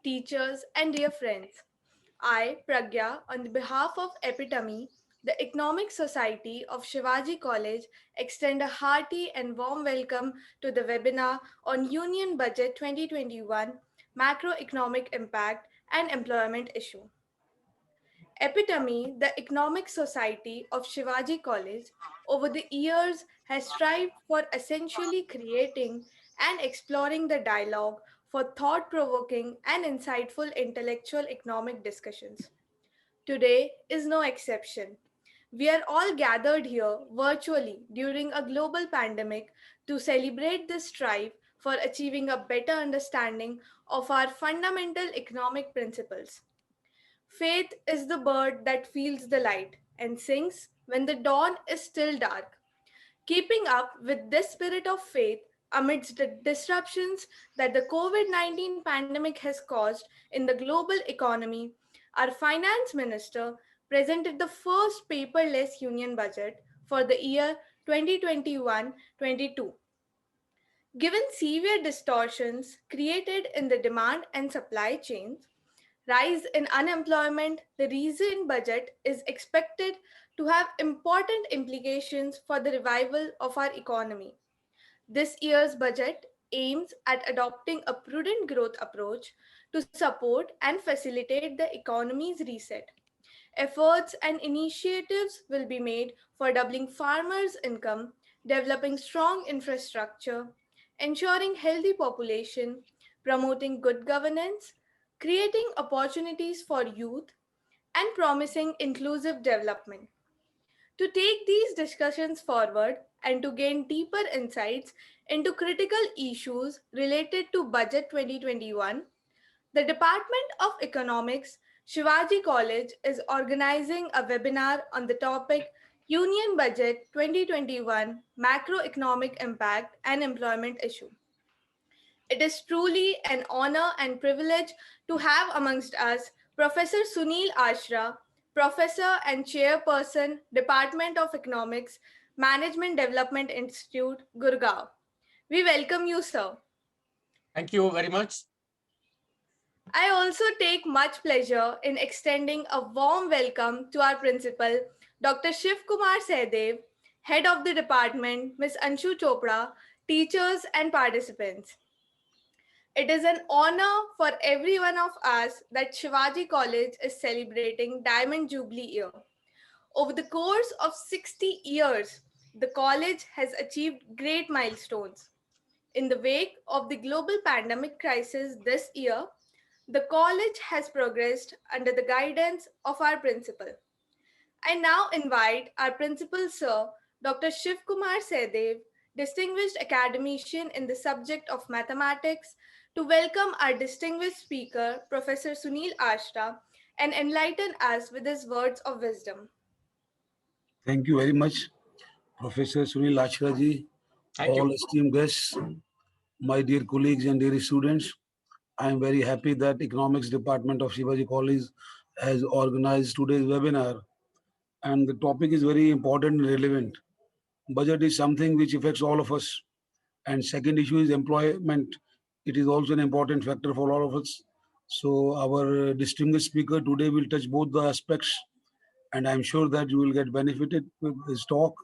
teachers, and dear friends. I, Pragya, on the behalf of Epitome, the Economic Society of Shivaji College, extend a hearty and warm welcome to the webinar on Union Budget 2021 Macroeconomic Impact and Employment Issue. Epitome, the Economic Society of Shivaji College, over the years has strived for essentially creating and exploring the dialogue for thought provoking and insightful intellectual economic discussions. Today is no exception. We are all gathered here virtually during a global pandemic to celebrate this strive for achieving a better understanding of our fundamental economic principles. Faith is the bird that feels the light and sings when the dawn is still dark. Keeping up with this spirit of faith amidst the disruptions that the COVID 19 pandemic has caused in the global economy, our finance minister presented the first paperless union budget for the year 2021-22. Given severe distortions created in the demand and supply chains, rise in unemployment, the recent budget is expected to have important implications for the revival of our economy. This year's budget aims at adopting a prudent growth approach to support and facilitate the economy's reset. Efforts and initiatives will be made for doubling farmers' income, developing strong infrastructure, ensuring healthy population, promoting good governance, creating opportunities for youth, and promising inclusive development. To take these discussions forward and to gain deeper insights into critical issues related to Budget 2021, the Department of Economics, Shivaji College, is organizing a webinar on the topic Union Budget 2021 Macroeconomic Impact and Employment Issue. It is truly an honor and privilege to have amongst us Professor Sunil Ashra, Professor and Chairperson, Department of Economics, Management Development Institute, Gurgaon. We welcome you, sir. Thank you very much. I also take much pleasure in extending a warm welcome to our principal, Dr. Shiv Kumar Sehdev, head of the department, Ms. Anshu Chopra, teachers and participants. It is an honor for every one of us that Shivaji College is celebrating Diamond Jubilee year. Over the course of 60 years, the college has achieved great milestones. In the wake of the global pandemic crisis this year, the college has progressed under the guidance of our principal. I now invite our principal, Sir Dr. Shiv Kumar Sehdev, distinguished academician in the subject of mathematics, to welcome our distinguished speaker, Professor Sunil Ashra, and enlighten us with his words of wisdom. Thank you very much, Professor Sunil Ashraji, all esteemed guests, my dear colleagues and dear students. I am very happy that Economics Department of Shivaji College has organized today's webinar, and the topic is very important and relevant. Budget is something which affects all of us, and second issue is employment. It is also an important factor for all of us. So our distinguished speaker today will touch both the aspects, and I'm sure that you will get benefited with this talk.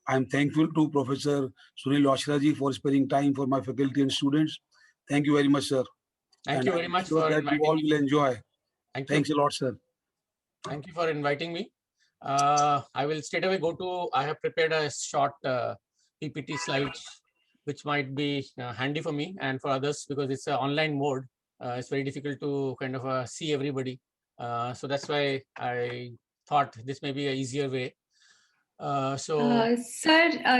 I'm thankful to Professor Sunil Ashraji for sparing time for my faculty and students. Thank you very much, sir. Thank you very much for that you all will enjoy. Thanks a lot, sir. Thank you for inviting me. I will straight away go to, I have prepared a short PPT slides, which might be handy for me and for others because it's an online mode. It's very difficult to kind of see everybody. So that's why I thought this may be an easier way. Sir,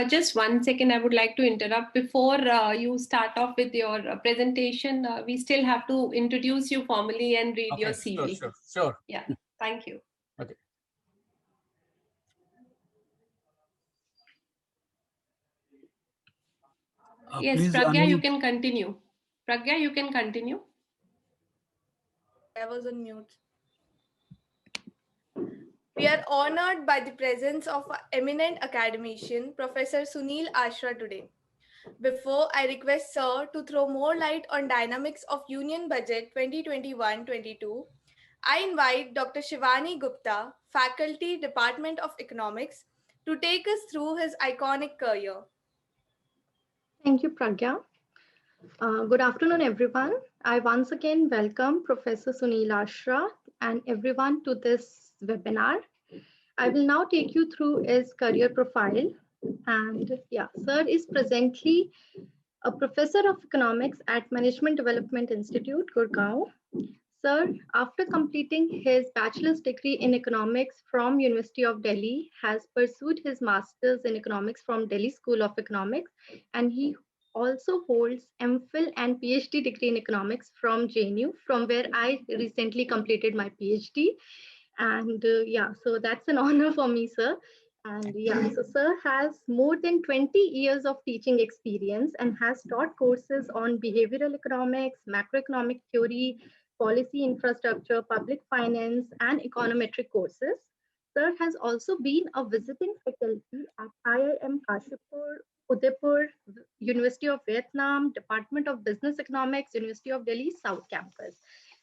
just 1 second, I would like to interrupt. Before you start off with your presentation, we still have to introduce you formally and read your CV. Sure. Yeah, thank you. Okay. Yes, Pragya, you can continue. Pragya, you can continue. Sorry, I was on mute. We are honored by the presence of eminent academician, Professor Sunil Ashra today. Before I request Sir to throw more light on dynamics of Union Budget 2021-22, I invite Dr. Shivani Gupta, Faculty, Department of Economics, to take us through his iconic career. Thank you, Pragya. Good afternoon, everyone. I once again welcome Professor Sunil Ashra and everyone to this webinar. I will now take you through his career profile. And yeah, Sir is presently a professor of economics at Management Development Institute, Gurgaon. Sir, after completing his bachelor's degree in economics from University of Delhi, has pursued his master's in economics from Delhi School of Economics, and he also holds MPhil and PhD degree in economics from JNU, from where I recently completed my PhD. And yeah, so that's an honor for me, sir. And yeah, so Sir has more than 20 years of teaching experience and has taught courses on behavioral economics, macroeconomic theory, policy infrastructure, public finance, and econometric courses. Sir has also been a visiting faculty at IIM Kashipur, Udaipur, University of Vietnam, Department of Business Economics, University of Delhi, South Campus.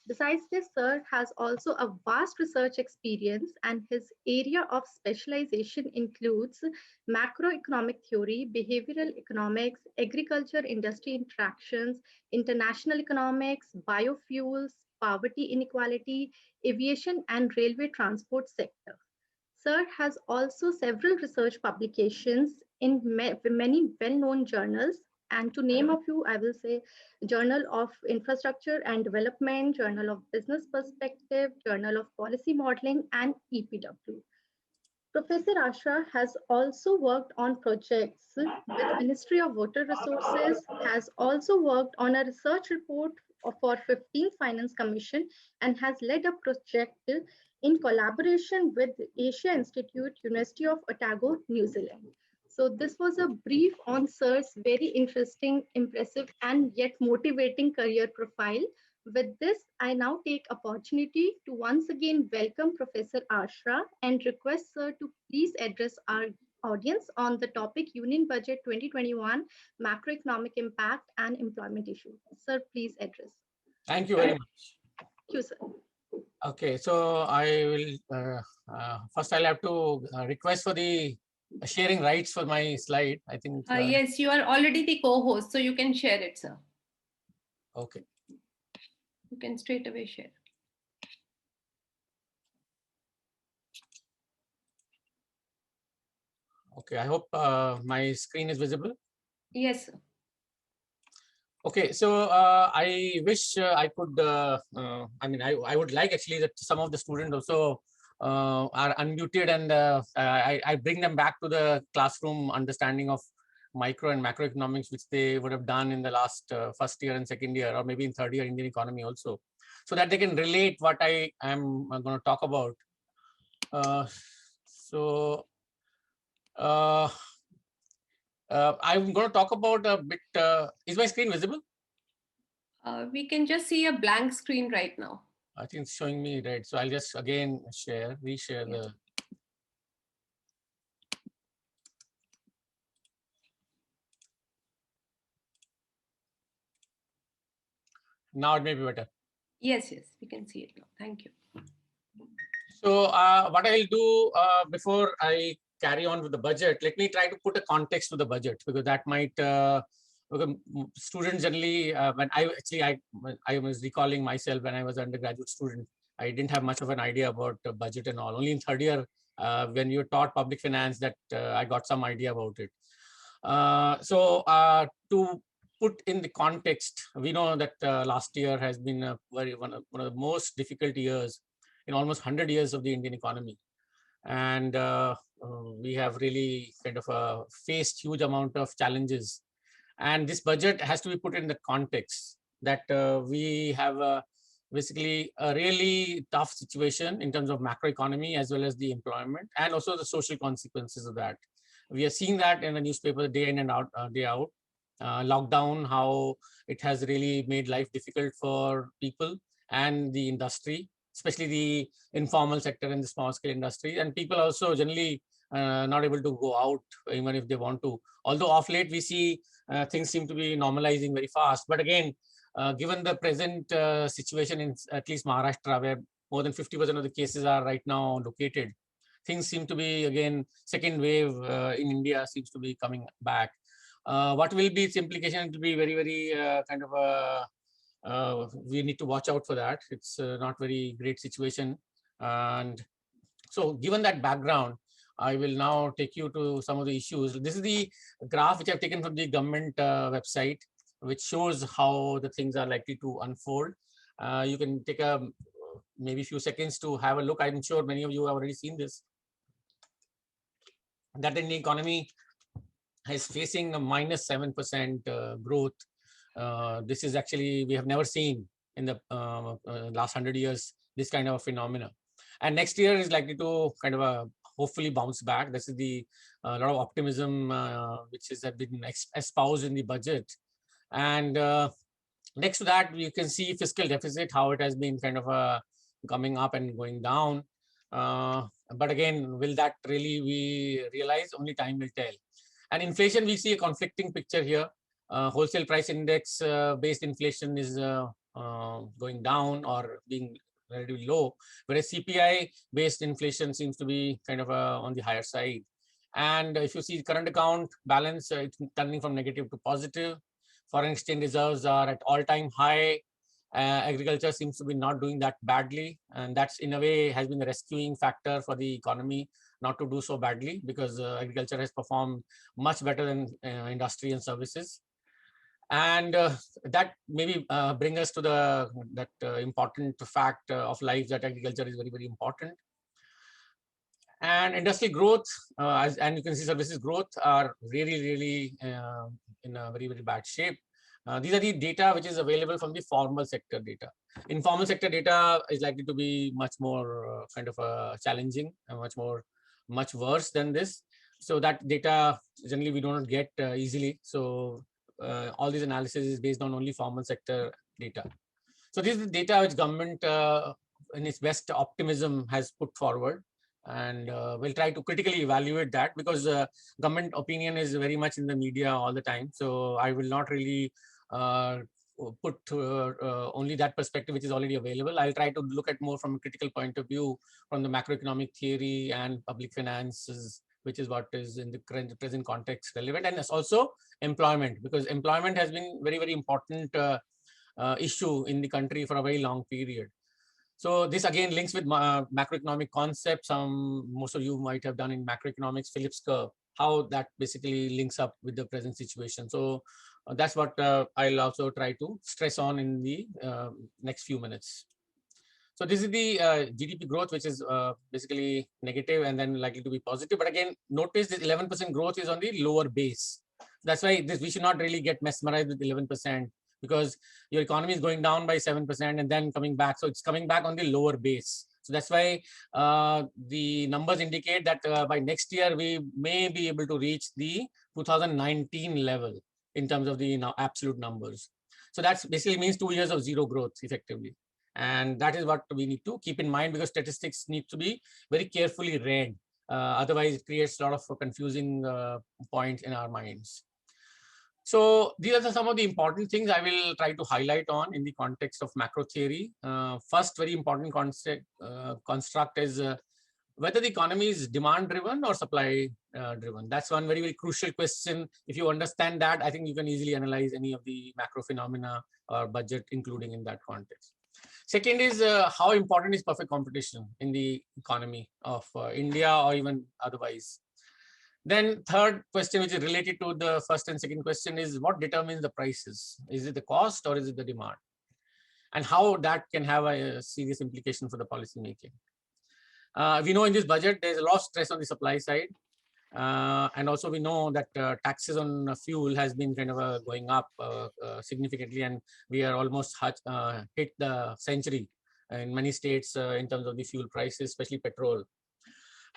Besides this, Sir has also a vast research experience, and his area of specialization includes macroeconomic theory, behavioral economics, agriculture industry interactions, international economics, biofuels, poverty inequality, aviation and railway transport sector. Sir has also several research publications in many well-known journals. And to name a few, I will say Journal of Infrastructure and Development, Journal of Business Perspective, Journal of Policy Modeling, and EPW. Professor Ashra has also worked on projects with Ministry of Water Resources, has also worked on a research report for 15th Finance Commission, and has led a project in collaboration with Asia Institute, University of Otago, New Zealand. So this was a brief on Sir's very interesting, impressive, and yet motivating career profile. With this, I now take opportunity to once again welcome Professor Ashra and request Sir to please address our audience on the topic Union Budget 2021, Macroeconomic Impact and Employment Issue. Sir, please address. Thank you very much. Thank you, sir. Okay, so I will, first I'll have to request for the sharing rights for my slide, I think. Yes, you are already the co-host, so you can share it, sir. Okay. You can straight away share. Okay, I hope my screen is visible. Yes, sir. Okay, so I wish I could, I mean, I would like actually that some of the students also are unmuted, and I bring them back to the classroom understanding of micro and macroeconomics, which they would have done in the last first year and second year, or maybe in third year Indian economy also, so that they can relate what I am going to talk about. I'm going to talk about a bit. Is my screen visible? We can just see a blank screen right now. I think it's showing me red. So I'll just again reshare the. Now it may be better. Yes, we can see it now. Thank you. So what I'll do before I carry on with the budget, let me try to put a context to the budget, because that might, students generally, when I was recalling myself when I was an undergraduate student, I didn't have much of an idea about budget and all. Only in third year, when you taught public finance, that I got some idea about it. So to put in the context, we know that last year has been a one of the most difficult years in almost 100 years of the Indian economy. And we have really kind of faced huge amount of challenges. And this budget has to be put in the context that we have basically a really tough situation in terms of macroeconomy, as well as the employment, and also the social consequences of that. We are seeing that in the newspaper day in and out, day out. Lockdown, how it has really made life difficult for people and the industry, especially the informal sector and the small scale industry. And people also generally not able to go out even if they want to. Although off late we see things seem to be normalizing very fast. But again, given the present situation in at least Maharashtra, where more than 50% of the cases are right now located, things seem to be, again, second wave in India seems to be coming back. What will be its implication? It will be very, very kind of a, we need to watch out for that. It's not very great situation. And so given that background, I will now take you to some of the issues. This is the graph which I've taken from the government website, which shows how the things are likely to unfold. You can take a maybe few seconds to have a look. I'm sure many of you have already seen this. That in the economy is facing a minus 7% growth. This is actually, we have never seen in the last 100 years, this kind of phenomena. And next year is likely to kind of hopefully bounce back. This is the lot of optimism which has been espoused in the budget. And next to that, you can see fiscal deficit, how it has been kind of coming up and going down. But again, will that really we realize? Only time will tell. And inflation, we see a conflicting picture here. Wholesale price index based inflation is going down or being relatively low, whereas CPI based inflation seems to be kind of on the higher side. And if you see current account balance, it's turning from negative to positive. Foreign exchange reserves are at all-time high. Agriculture seems to be not doing that badly, and that's in a way has been a rescuing factor for the economy not to do so badly, because agriculture has performed much better than industry and services. And that maybe bring us to that important fact of life, that agriculture is very, very important. And industry growth, and you can see services growth are really, really in a very, very bad shape. These are the data which is available from the formal sector data. Informal sector data is likely to be much more kind of challenging and much worse than this. So that data generally we do not get easily. So all these analysis is based on only formal sector data. So this is the data which government in its best optimism has put forward. And we'll try to critically evaluate that, because government opinion is very much in the media all the time. So I will not really put only that perspective which is already available. I'll try to look at more from a critical point of view from the macroeconomic theory and public finances, which is what is in the present context relevant, and it's also employment, because employment has been very, very important issue in the country for a very long period. So this again links with macroeconomic concepts. Most of you might have done in macroeconomics, Phillips curve, how that basically links up with the present situation. So that's what I'll also try to stress on in the next few minutes. So this is the GDP growth, which is basically negative and then likely to be positive. But again, notice this 11% growth is on the lower base. That's why we should not really get mesmerized with 11%, because your economy is going down by 7% and then coming back. So it's coming back on the lower base. So that's why the numbers indicate that by next year, we may be able to reach the 2019 level in terms of the absolute numbers. So that's basically means 2 years of zero growth effectively. And that is what we need to keep in mind, because statistics need to be very carefully read. Otherwise, it creates a lot of confusing points in our minds. So these are some of the important things I will try to highlight on in the context of macro theory. First, very important construct is whether the economy is demand driven or supply driven. That's one very, very crucial question. If you understand that, I think you can easily analyze any of the macro phenomena or budget, including in that context. Second is how important is perfect competition in the economy of India or even otherwise. Then third question, which is related to the first and second question, is what determines the prices? Is it the cost or is it the demand? And how that can have a serious implication for the policy making. We know in this budget, there's a lot of stress on the supply side. And also we know that taxes on fuel has been kind of going up significantly, and we are almost hit the century in many states in terms of the fuel prices, especially petrol.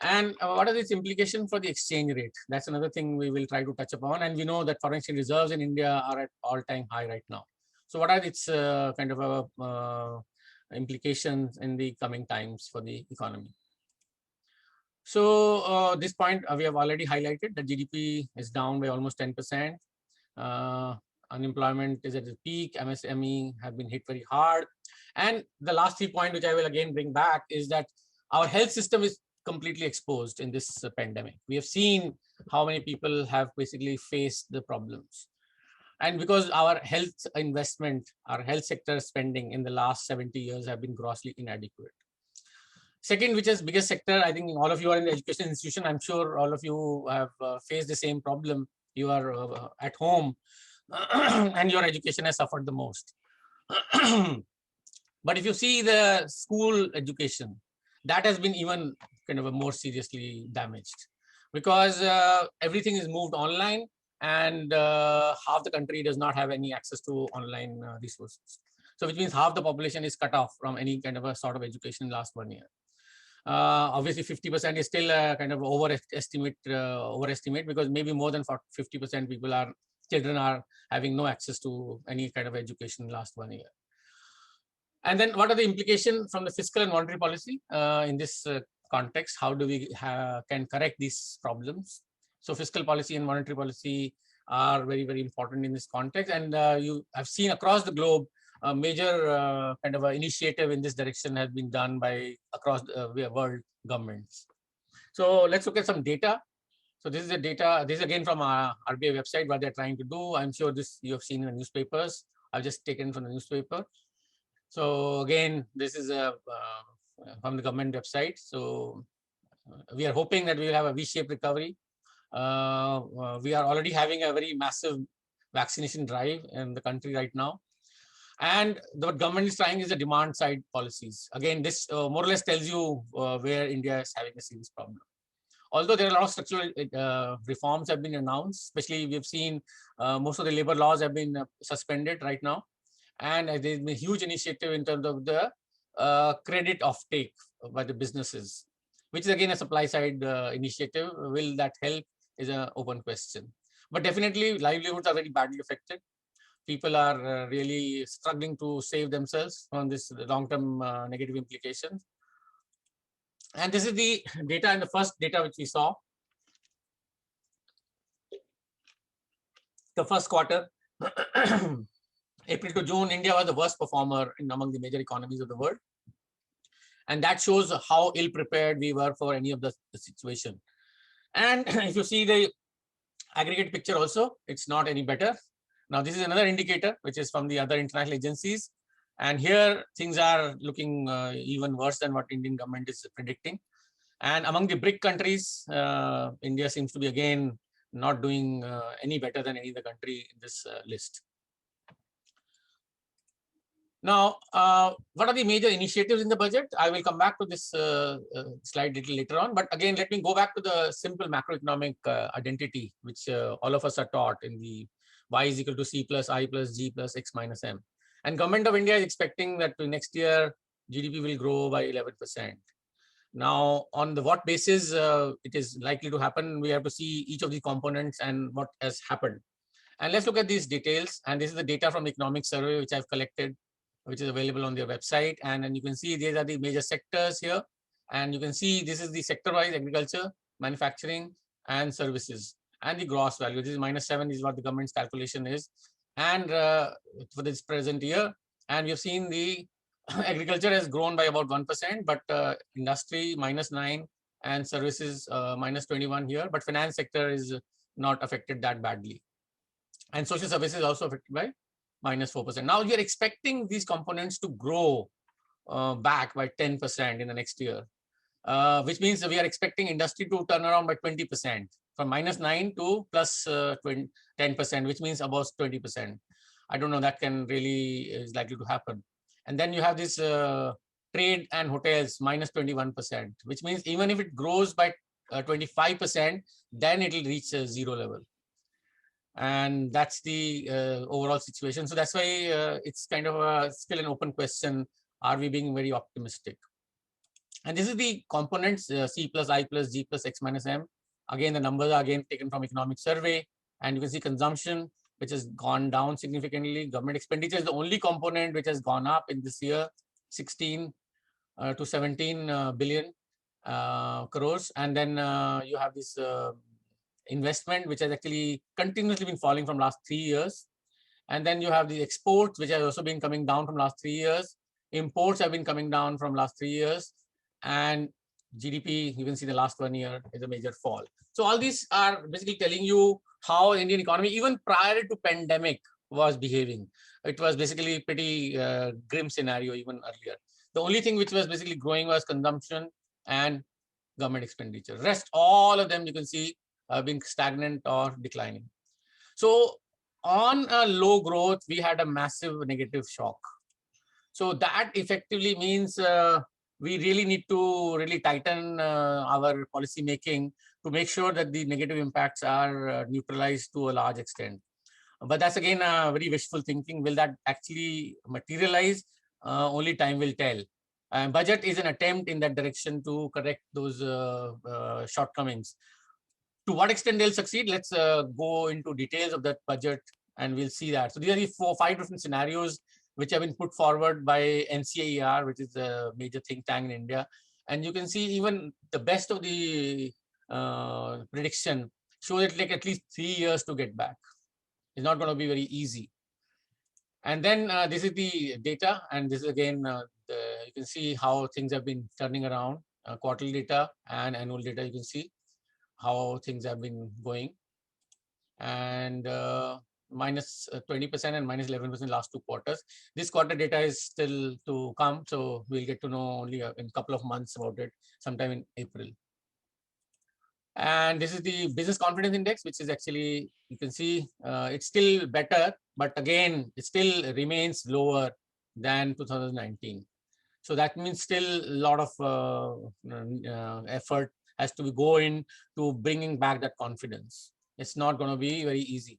And what are its implications for the exchange rate? That's another thing we will try to touch upon. And we know that foreign exchange reserves in India are at all-time high right now. So what are its kind of implications in the coming times for the economy? So this point we have already highlighted that GDP is down by almost 10%. Unemployment is at the peak. MSME have been hit very hard. And the last 3 point, which I will again bring back, is that our health system is completely exposed in this pandemic. We have seen how many people have basically faced the problems. And because our health investment, our health sector spending in the last 70 years have been grossly inadequate. Second, which is biggest sector, I think all of you are in the education institution. I'm sure all of you have faced the same problem. You are at home and your education has suffered the most. But if you see the school education, that has been even kind of a more seriously damaged, because everything is moved online, and half the country does not have any access to online resources. So which means half the population is cut off from any kind of a sort of education in the last 1 year. Obviously 50% is still a kind of overestimate, because maybe more than 50% children are having no access to any kind of education in the last 1 year. And then what are the implications from the fiscal and monetary policy in this context? How do we can correct these problems? So fiscal policy and monetary policy are very, very important in this context. And you have seen across the globe, a major kind of initiative in this direction has been done by across the world governments. So let's look at some data. So this is the data. This is again from our RBI website, what they're trying to do. I'm sure this you have seen in the newspapers. I've just taken from the newspaper. So again, this is from the government website. So we are hoping that we will have a V-shaped recovery. We are already having a very massive vaccination drive in the country right now. And what government is trying is the demand side policies. Again, this more or less tells you where India is having a serious problem. Although there are a lot of structural reforms have been announced, especially we have seen most of the labor laws have been suspended right now. And there's been a huge initiative in terms of the credit offtake by the businesses, which is again a supply side initiative. Will that help is an open question. But definitely livelihoods are very badly affected. People are really struggling to save themselves from this long-term negative implications. And this is the data in the first data which we saw. The first quarter, April to June, India was the worst performer among the major economies of the world. And that shows how ill prepared we were for any of the situation. And if you see the aggregate picture also, it's not any better. Now, this is another indicator, which is from the other international agencies. And here things are looking even worse than what Indian government is predicting. And among the BRIC countries, India seems to be again not doing any better than any other country in this list. Now, what are the major initiatives in the budget? I will come back to this slide a little later on. But again, let me go back to the simple macroeconomic identity, which all of us are taught in the y is equal to c plus I plus g plus x minus m. And Government of India is expecting that next year GDP will grow by 11%. Now, on the what basis it is likely to happen, we have to see each of the components and what has happened. And let's look at these details. And this is the data from the economic survey, which I've collected, which is available on their website. And then you can see these are the major sectors here. And you can see this is the sector-wise: agriculture, manufacturing, and services. And the gross value, this is -7 is what the government's calculation is. And for this present year, and we have seen the agriculture has grown by about 1%, but industry -9 and services -21 here. But finance sector is not affected that badly. And social services also affected by -4%. Now we are expecting these components to grow back by 10% in the next year, which means we are expecting industry to turn around by 20%, from -9 to plus 10%, which means about 20%. I don't know, that can really is likely to happen. And then you have this trade and hotels -21%, which means even if it grows by 25%, then it will reach a zero level. And that's the overall situation. So that's why it's kind of still an open question. Are we being very optimistic? And this is the components, C plus I plus G plus X minus M. Again, the numbers are again taken from economic survey. And you can see consumption, which has gone down significantly. Government expenditure is the only component which has gone up in this year, 16 to 17 billion crores. And then you have this investment, which has actually continuously been falling from last 3 years. And then you have the exports, which has also been coming down from last 3 years. Imports have been coming down from last 3 years. And GDP, you can see the last 1 year is a major fall. So all these are basically telling you how Indian economy, even prior to pandemic, was behaving. It was basically pretty grim scenario even earlier. The only thing which was basically growing was consumption and government expenditure. Rest, all of them you can see have been stagnant or declining. So on a low growth, we had a massive negative shock. So that effectively means we really need to really tighten our policy making to make sure that the negative impacts are neutralized to a large extent. But that's again very wishful thinking. Will that actually materialize? Only time will tell. Budget is an attempt in that direction to correct those shortcomings. To what extent they'll succeed, let's go into details of that budget and we'll see that. So these are the 5 different scenarios which have been put forward by NCAER, which is a major think tank in India. And you can see even the best of the prediction show it like at least 3 years to get back. It's not going to be very easy. And then this is the data, and this is again, you can see how things have been turning around, quarterly data and annual data. You can see how things have been going, and minus 20% and minus 11% last 2 quarters. This quarter data is still to come, so we'll get to know only in a couple of months about it, sometime in April. And this is the business confidence index, which is actually, you can see it's still better, but again, it still remains lower than 2019. So that means still a lot of effort has to go into bringing back that confidence. It's not going to be very easy.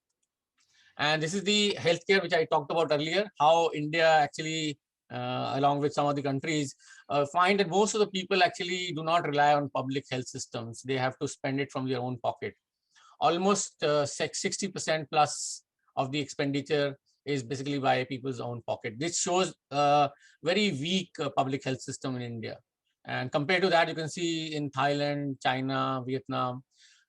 And this is the healthcare, which I talked about earlier, how India actually, along with some of the countries, find that most of the people actually do not rely on public health systems. They have to spend it from their own pocket. Almost 60% plus of the expenditure is basically by people's own pocket. This shows a very weak public health system in India. And compared to that, you can see in Thailand, China, Vietnam,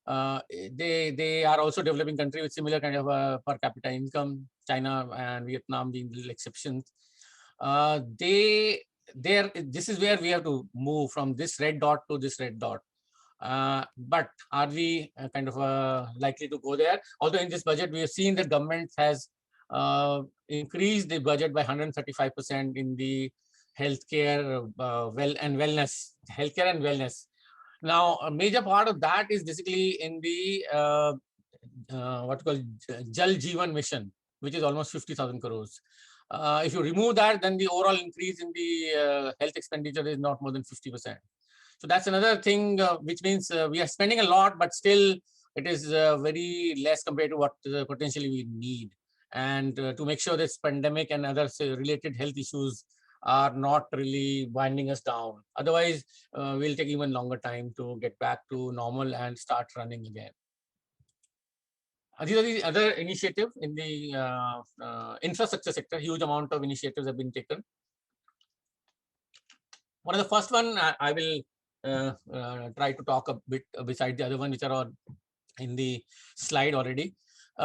they are also developing country with similar kind of per capita income. China and Vietnam being little exceptions. This is where we have to move from this red dot to this red dot. But are we kind of likely to go there? Although in this budget, we have seen that government has increased the budget by 135% in the healthcare, wellness. Now, a major part of that is basically in the what called Jal Jeevan Mission, which is almost 50,000 crores. If you remove that, then the overall increase in the health expenditure is not more than 50%. So that's another thing, which means we are spending a lot, but still it is very less compared to what potentially we need. And to make sure this pandemic and other related health issues are not really winding us down. Otherwise, we'll take even longer time to get back to normal and start running again. These are the other initiatives in the infrastructure sector. Huge amount of initiatives have been taken. One of the first one I will try to talk a bit beside the other one, which are in the slide already.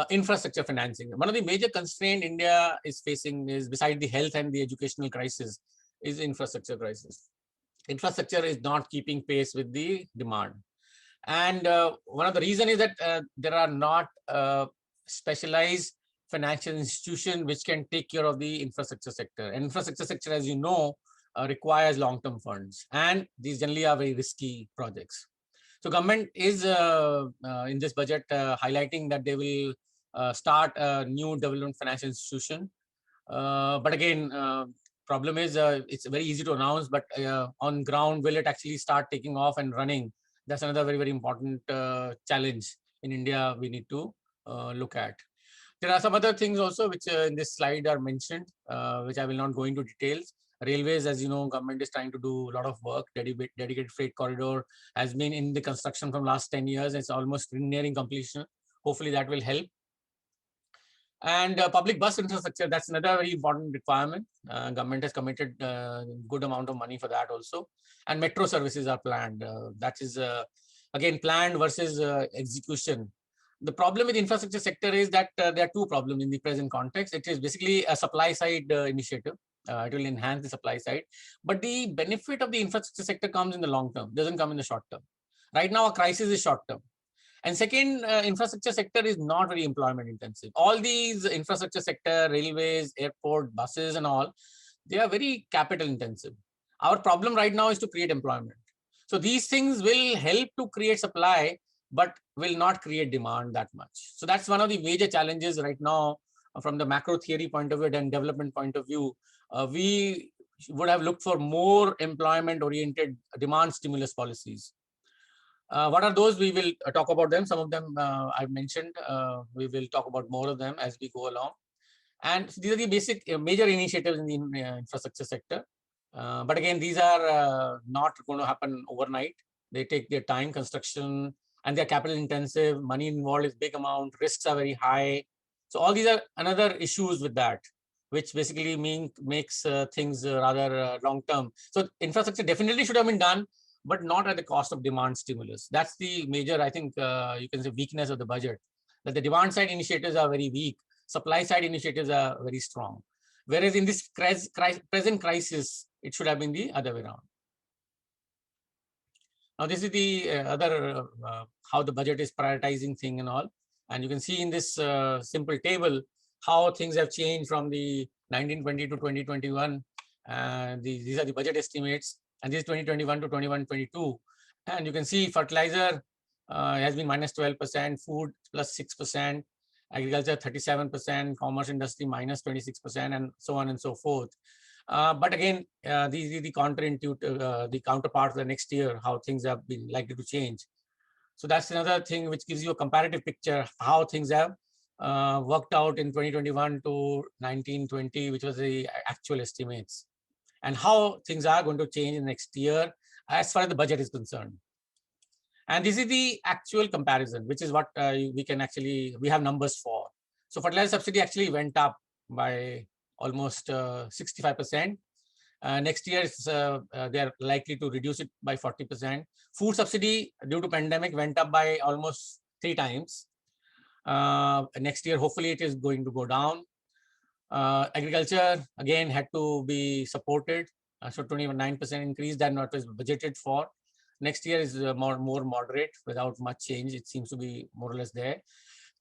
Infrastructure financing. One of the major constraints India is facing is, beside the health and the educational crisis, is infrastructure crisis. Infrastructure is not keeping pace with the demand. And one of the reasons is that there are not specialized financial institutions which can take care of the infrastructure sector. And infrastructure sector, as you know, requires long-term funds, and these generally are very risky projects. So government is in this budget highlighting that they will start a new development financial institution. But again, problem is it's very easy to announce, but on ground, will it actually start taking off and running? That's another very, very important challenge in India we need to look at. There are some other things also which in this slide are mentioned, which I will not go into details. Railways, as you know, government is trying to do a lot of work. Dedicated freight corridor has been in the construction from last 10 years. It's almost nearing completion. Hopefully that will help. And public bus infrastructure, that's another very important requirement. Government has committed a good amount of money for that also. And metro services are planned. That is, again, planned versus execution. the problem with the infrastructure sector is that there are two problems in the present context. It is basically a supply side initiative. It will enhance the supply side, but the benefit of the infrastructure sector comes in the long term, doesn't come in the short term. Right now, a crisis is short term. And second, infrastructure sector is not very employment intensive. All these infrastructure sector, railways, airport, buses and all, they are very capital intensive. Our problem right now is to create employment. So these things will help to create supply, but will not create demand that much. So that's one of the major challenges right now from the macro theory point of view and development point of view. We would have looked for more employment oriented demand stimulus policies. What are those? We will talk about them. Some of them I've mentioned. We will talk about more of them as we go along. And these are the basic major initiatives in the infrastructure sector. But again, these are not going to happen overnight. They take their time, construction, and they're capital intensive. Money involved is big amount. Risks are very high. So all these are another issues with that, which basically makes things rather long term. So infrastructure definitely should have been done, but not at the cost of demand stimulus. That's the major, I think, you can say weakness of the budget, that the demand side initiatives are very weak. Supply side initiatives are very strong. Whereas in this present crisis, it should have been the other way around. Now, this is the other, how the budget is prioritizing thing and all. And you can see in this simple table, how things have changed from the 1920 to 2021. These are the budget estimates. And this is 2021 to 21-22. And you can see fertilizer has been minus 12%, food plus 6%, agriculture 37%, commerce industry minus 26%, and so on and so forth. But again, these are the counterintuitive, the counterpart for the next year, how things have been likely to change. So that's another thing which gives you a comparative picture, how things have worked out in 2021 to 1920, which was the actual estimates, and how things are going to change in the next year as far as the budget is concerned. And this is the actual comparison, which is what we have numbers for. So fertilizer subsidy actually went up by almost 65%. Next year, they are likely to reduce it by 40%. Food subsidy due to pandemic went up by almost 3 times. Next year, hopefully it is going to go down. Agriculture, again, had to be supported. So 29% increase than what was budgeted for. Next year is more moderate without much change. It seems to be more or less there.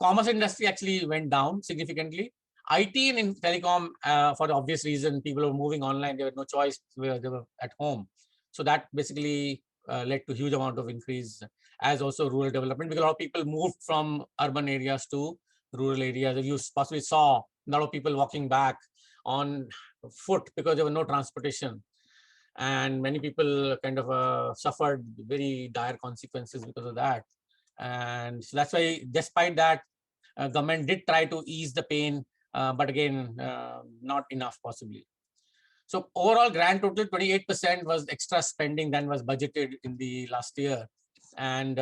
Commerce industry actually went down significantly. IT and in telecom, for the obvious reason, people were moving online. They had no choice. They were at home. So that basically led to huge amount of increase, as also rural development, because a lot of people moved from urban areas to rural areas. You possibly saw a lot of people walking back on foot because there was no transportation. And many people kind of suffered very dire consequences because of that. And so that's why, despite that, government did try to ease the pain, but again, not enough possibly. So overall grand total 28% was extra spending than was budgeted in the last year. And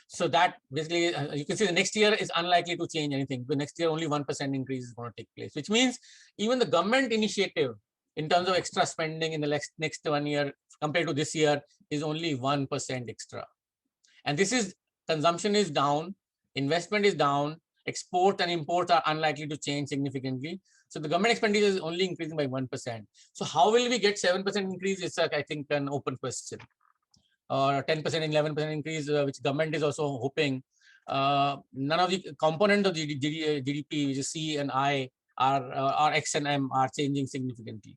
so that basically, you can see the next year is unlikely to change anything. The next year, only 1% increase is going to take place, which means even the government initiative in terms of extra spending in the next 1 year compared to this year is only 1% extra. And this is, consumption is down, investment is down, export and imports are unlikely to change significantly. So the government expenditure is only increasing by 1%. So how will we get 7% increase? It's I think an open question. Or 10%, 11% increase, which government is also hoping. None of the components of the GDP, which is C and I, are X and M, are changing significantly.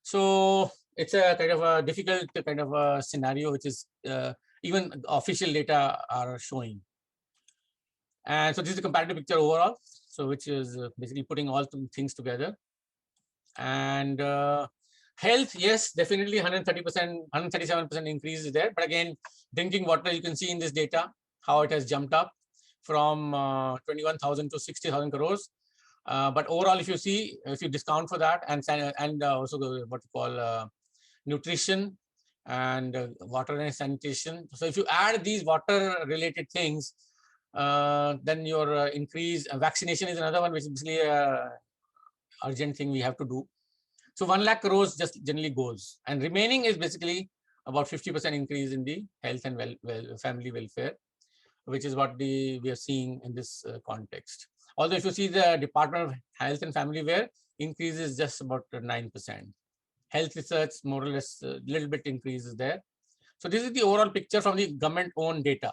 So it's a kind of a difficult kind of a scenario, which is even official data are showing. And so this is a comparative picture overall, so which is basically putting all things together. And health, yes, definitely 130%, 137% increase is there. But again, drinking water, you can see in this data how it has jumped up from 21,000 to 60,000 crores. But overall, if you see, if you discount for that and also what you call nutrition and water and sanitation. So if you add these water related things, then your increase, vaccination is another one, which is basically a urgent thing we have to do. So 1 lakh crores just generally goes, and remaining is basically about 50% increase in the health and family welfare, which is what we are seeing in this context. Although if you see the Department of Health and Family Welfare increases just about 9%. Health research, more or less, a little bit increases there. So this is the overall picture from the government-owned data.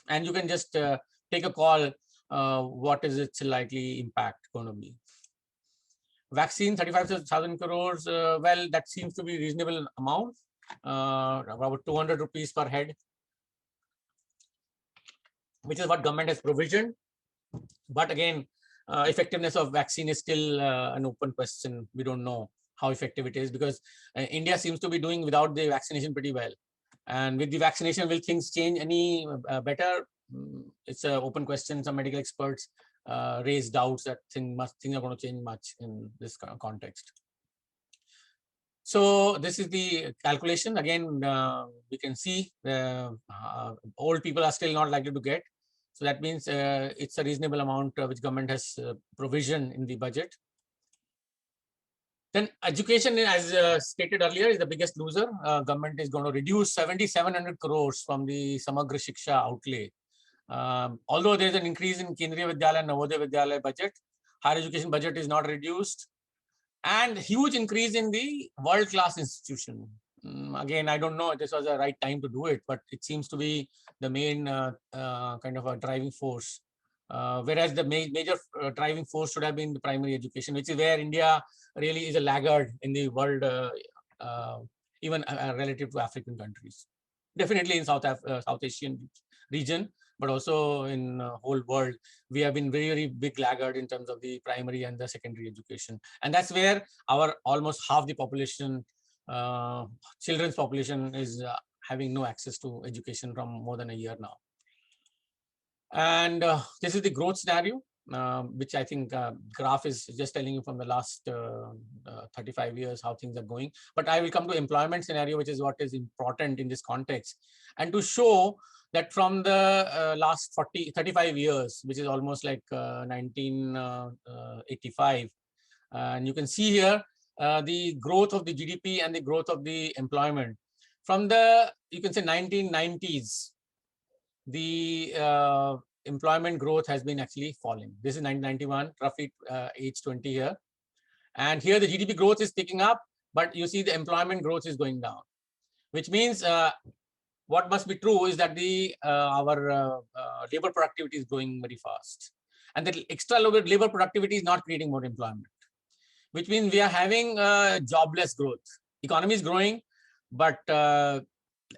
And you can just take a call, what is its likely impact going to be. Vaccine, 35,000 crores, well, that seems to be reasonable amount, about 200 rupees per head, which is what government has provisioned. But again, effectiveness of vaccine is still an open question. We don't know how effective it is, because India seems to be doing without the vaccination pretty well. And with the vaccination, will things change any better? It's an open question. Some medical experts raise doubts that things are going to change much in this context. So this is the calculation. Again, we can see old people are still not likely to get. So that means it's a reasonable amount which government has provision in the budget. Then education, as stated earlier, is the biggest loser. Government is going to reduce 7,700 crores from the Samagra Shiksha outlay. Although there is an increase in Kendriya Vidyalaya and Navodaya Vidyalaya budget, higher education budget is not reduced, and huge increase in the world-class institution. Again, I don't know if this was the right time to do it, but it seems to be the main kind of a driving force. Whereas the major driving force should have been the primary education, which is where India really is a laggard in the world, even relative to African countries. Definitely in South Asian region, but also in whole world, we have been very, very big laggard in terms of the primary and the secondary education. And that's where our almost half the population, children's population, is having no access to education from more than a year now. And this is the growth scenario, which I think graph is just telling you from the last 35 years how things are going. But I will come to employment scenario, which is what is important in this context. And to show that from the last 35 years, which is almost like 1985, and you can see here the growth of the GDP and the growth of the employment. From the, you can say 1990s, the employment growth has been actually falling. This is 1991, roughly age 20 here. And here the GDP growth is picking up, but you see the employment growth is going down, which means what must be true is that the our labor productivity is growing very fast. And the extra labor productivity is not creating more employment, which means we are having jobless growth. Economy is growing, but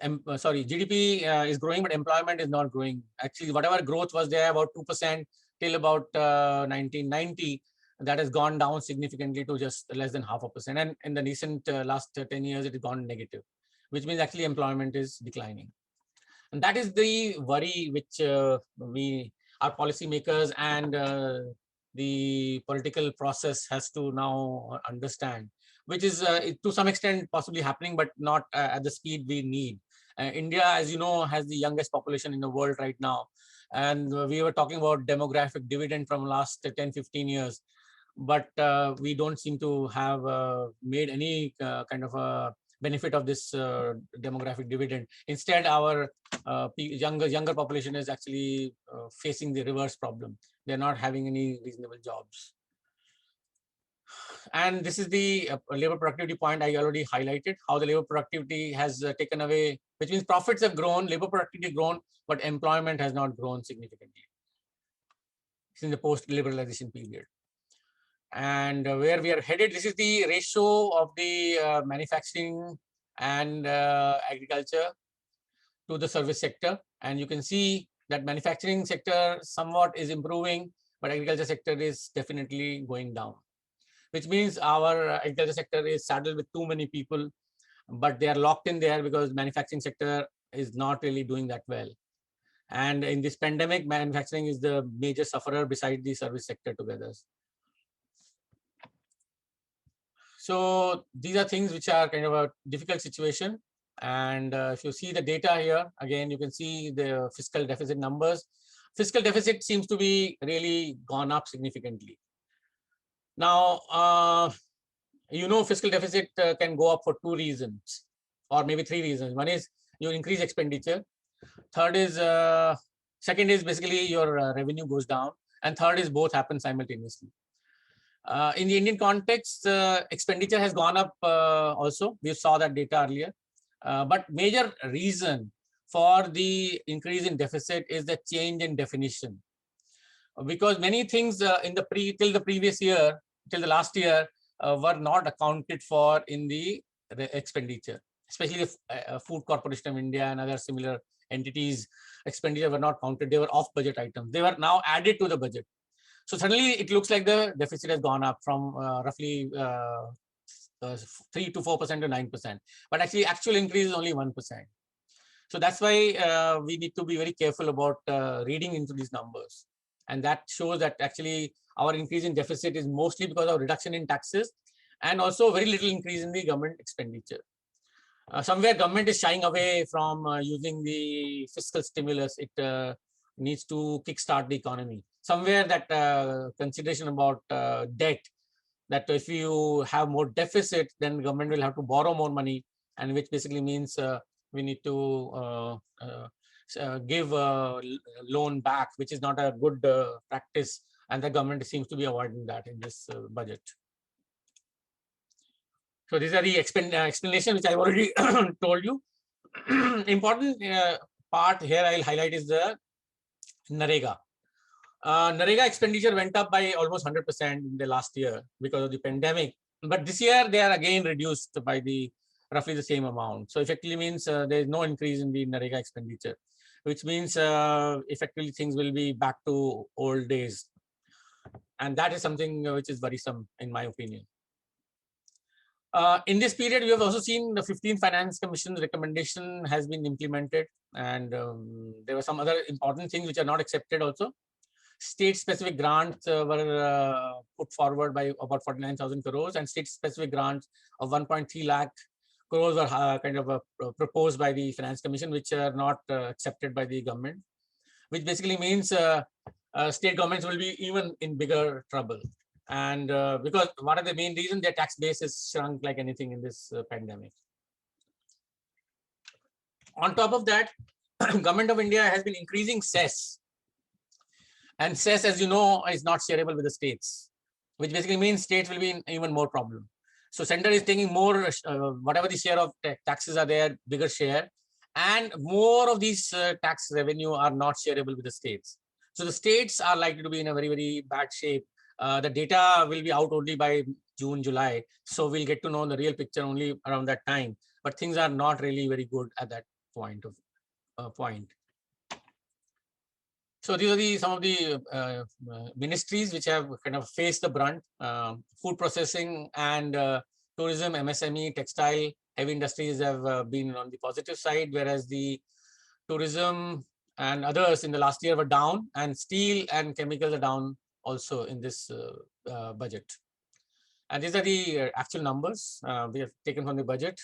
GDP is growing, but employment is not growing. Actually, whatever growth was there, about 2% till about 1990, that has gone down significantly to just less than 0.5%. And in the recent last 10 years, it has gone negative, which means actually employment is declining. And that is the worry which our policymakers and the political process has to now understand, which is to some extent possibly happening, but not at the speed we need. India, as you know, has the youngest population in the world right now. And we were talking about demographic dividend from last 10, 15 years. But we don't seem to have made any kind of a benefit of this demographic dividend. Instead, our younger population is actually facing the reverse problem. They're not having any reasonable jobs. And this is the labor productivity point I already highlighted, how the labor productivity has taken away, which means profits have grown, labor productivity grown, but employment has not grown significantly since the post-liberalization period. And where we are headed, this is the ratio of the manufacturing and agriculture to the service sector. And you can see that manufacturing sector somewhat is improving, but agriculture sector is definitely going down, which means our agriculture sector is saddled with too many people, but they are locked in there because manufacturing sector is not really doing that well. And in this pandemic, manufacturing is the major sufferer beside the service sector together. So these are things which are kind of a difficult situation. And if you see the data here, again, you can see the fiscal deficit numbers. Fiscal deficit seems to be really gone up significantly. Now, you know, fiscal deficit can go up for 2 reasons, or maybe 3 reasons. One is you increase expenditure. Third is Second is basically your revenue goes down. And third is both happen simultaneously. In the Indian context, expenditure has gone up also. We saw that data earlier. But major reason for the increase in deficit is the change in definition. Because many things till the previous year, till the last year, were not accounted for in the expenditure, especially the Food Corporation of India and other similar entities. Expenditure were not counted. They were off budget items. They were now added to the budget. So suddenly it looks like the deficit has gone up from roughly 3 to 4% to 9%. But actually, actual increase is only 1%. So that's why we need to be very careful about reading into these numbers. And that shows that actually our increase in deficit is mostly because of reduction in taxes and also very little increase in the government expenditure. Somewhere government is shying away from using the fiscal stimulus. It needs to kickstart the economy. Somewhere that consideration about debt, that if you have more deficit, then government will have to borrow more money, and which basically means we need to give a loan back, which is not a good practice, and the government seems to be avoiding that in this budget. So these are the explanation which I've already told you. Important part here I'll highlight is the NREGA. NREGA expenditure went up by almost 100% in the last year because of the pandemic. But this year they are again reduced by the roughly the same amount. So effectively means there is no increase in the NREGA expenditure, which means effectively things will be back to old days. And that is something which is worrisome in my opinion. In this period, we have also seen the 15th Finance Commission's recommendation has been implemented, and there were some other important things which are not accepted also. State-specific grants were put forward by about 49,000 crores, and state-specific grants of 1.3 lakh crores were kind of proposed by the Finance Commission, which are not accepted by the government, which basically means state governments will be even in bigger trouble. And because what are the main reasons? Their tax base is shrunk like anything in this pandemic. On top of that, Government of India has been increasing cess. And cess, as you know, is not shareable with the states, which basically means states will be in even more problem. So center is taking more, whatever the share of taxes are there, bigger share, and more of these tax revenue are not shareable with the states. So the states are likely to be in a very, very bad shape. The data will be out only by June, July. So we'll get to know the real picture only around that time. But things are not really very good at that point. So these are some of the ministries which have kind of faced the brunt. Food processing and tourism, MSME, textile, heavy industries have been on the positive side, whereas the tourism and others in the last year were down, and steel and chemicals are down also in this budget. And these are the actual numbers we have taken from the budget.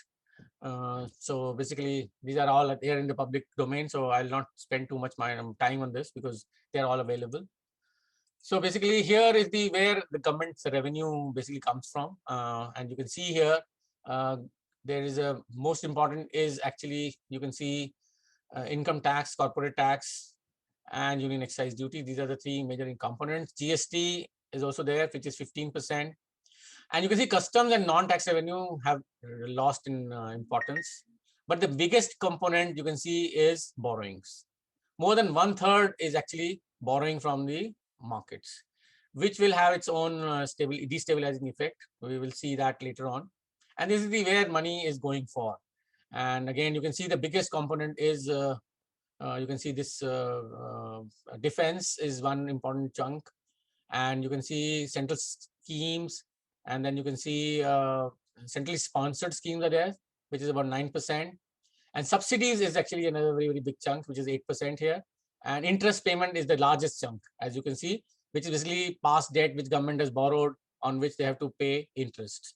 So basically, these are all here in the public domain. So I'll not spend too much time on this because they're all available. So basically, here is where the government's revenue basically comes from. And you can see here, there is a most important is actually, you can see income tax, corporate tax, and union excise duty. These are the three major components. GST is also there, which is 15%. And you can see customs and non-tax revenue have lost in importance. But the biggest component you can see is borrowings. More than 1/3 is actually borrowing from the markets, which will have its own destabilizing effect. We will see that later on. And this is where money is going for. And again, you can see the biggest component is, you can see this defense is one important chunk. And you can see central schemes. And then you can see centrally sponsored schemes are there, which is about 9%. And subsidies is actually another very, very big chunk, which is 8% here. And interest payment is the largest chunk, as you can see, which is basically past debt which government has borrowed on which they have to pay interest.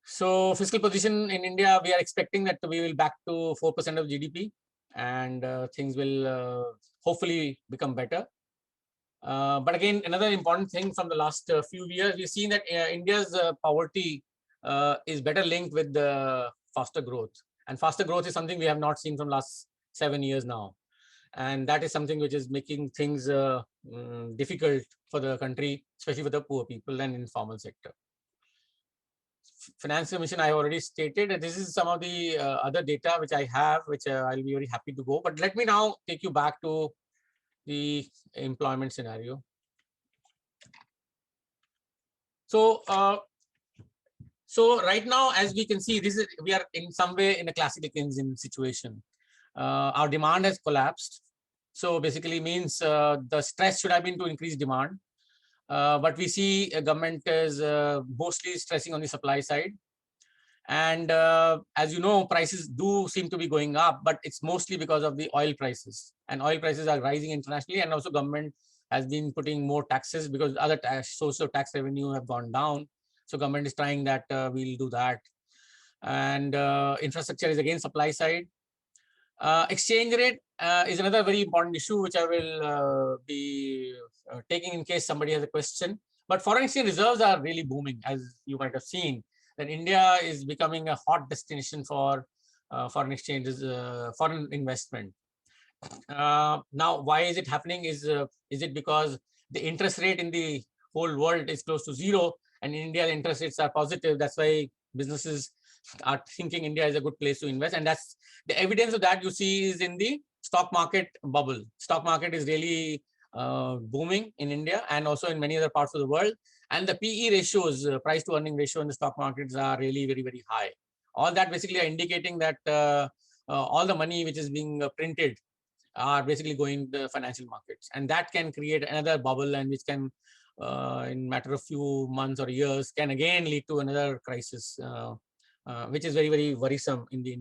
So fiscal position in India, we are expecting that we will back to 4% of GDP, and things will hopefully become better. But again, another important thing from the last few years, we've seen that India's poverty is better linked with the faster growth. And faster growth is something we have not seen from last 7 years now. And that is something which is making things difficult for the country, especially for the poor people and informal sector. Finance Commission, I already stated. This is some of the other data which I have, which I'll be very happy to go. But let me now take you back to the employment scenario. So, so right now, as we can see, we are in some way in a classical Keynesian situation. Our demand has collapsed. So basically means the stress should have been to increase demand. But we see government is mostly stressing on the supply side. And as you know, prices do seem to be going up, but it's mostly because of the oil prices. And oil prices are rising internationally, and also government has been putting more taxes because other sources of tax revenue have gone down. So government is trying that we'll do that. And infrastructure is again supply side. Exchange rate is another very important issue, which I will be taking in case somebody has a question. But foreign exchange reserves are really booming, as you might have seen. That India is becoming a hot destination for foreign exchanges, foreign investment. Now, why is it happening? Is it because the interest rate in the whole world is close to zero, and in India the interest rates are positive? That's why businesses are thinking India is a good place to invest, and that's the evidence of that you see is in the stock market bubble. Stock market is really booming in India and also in many other parts of the world. And the PE ratios, price to earning ratio in the stock markets are really very, very high. All that basically are indicating that all the money which is being printed are basically going to the financial markets. And that can create another bubble, and which can, in matter of few months or years, can again lead to another crisis, which is very, very worrisome in the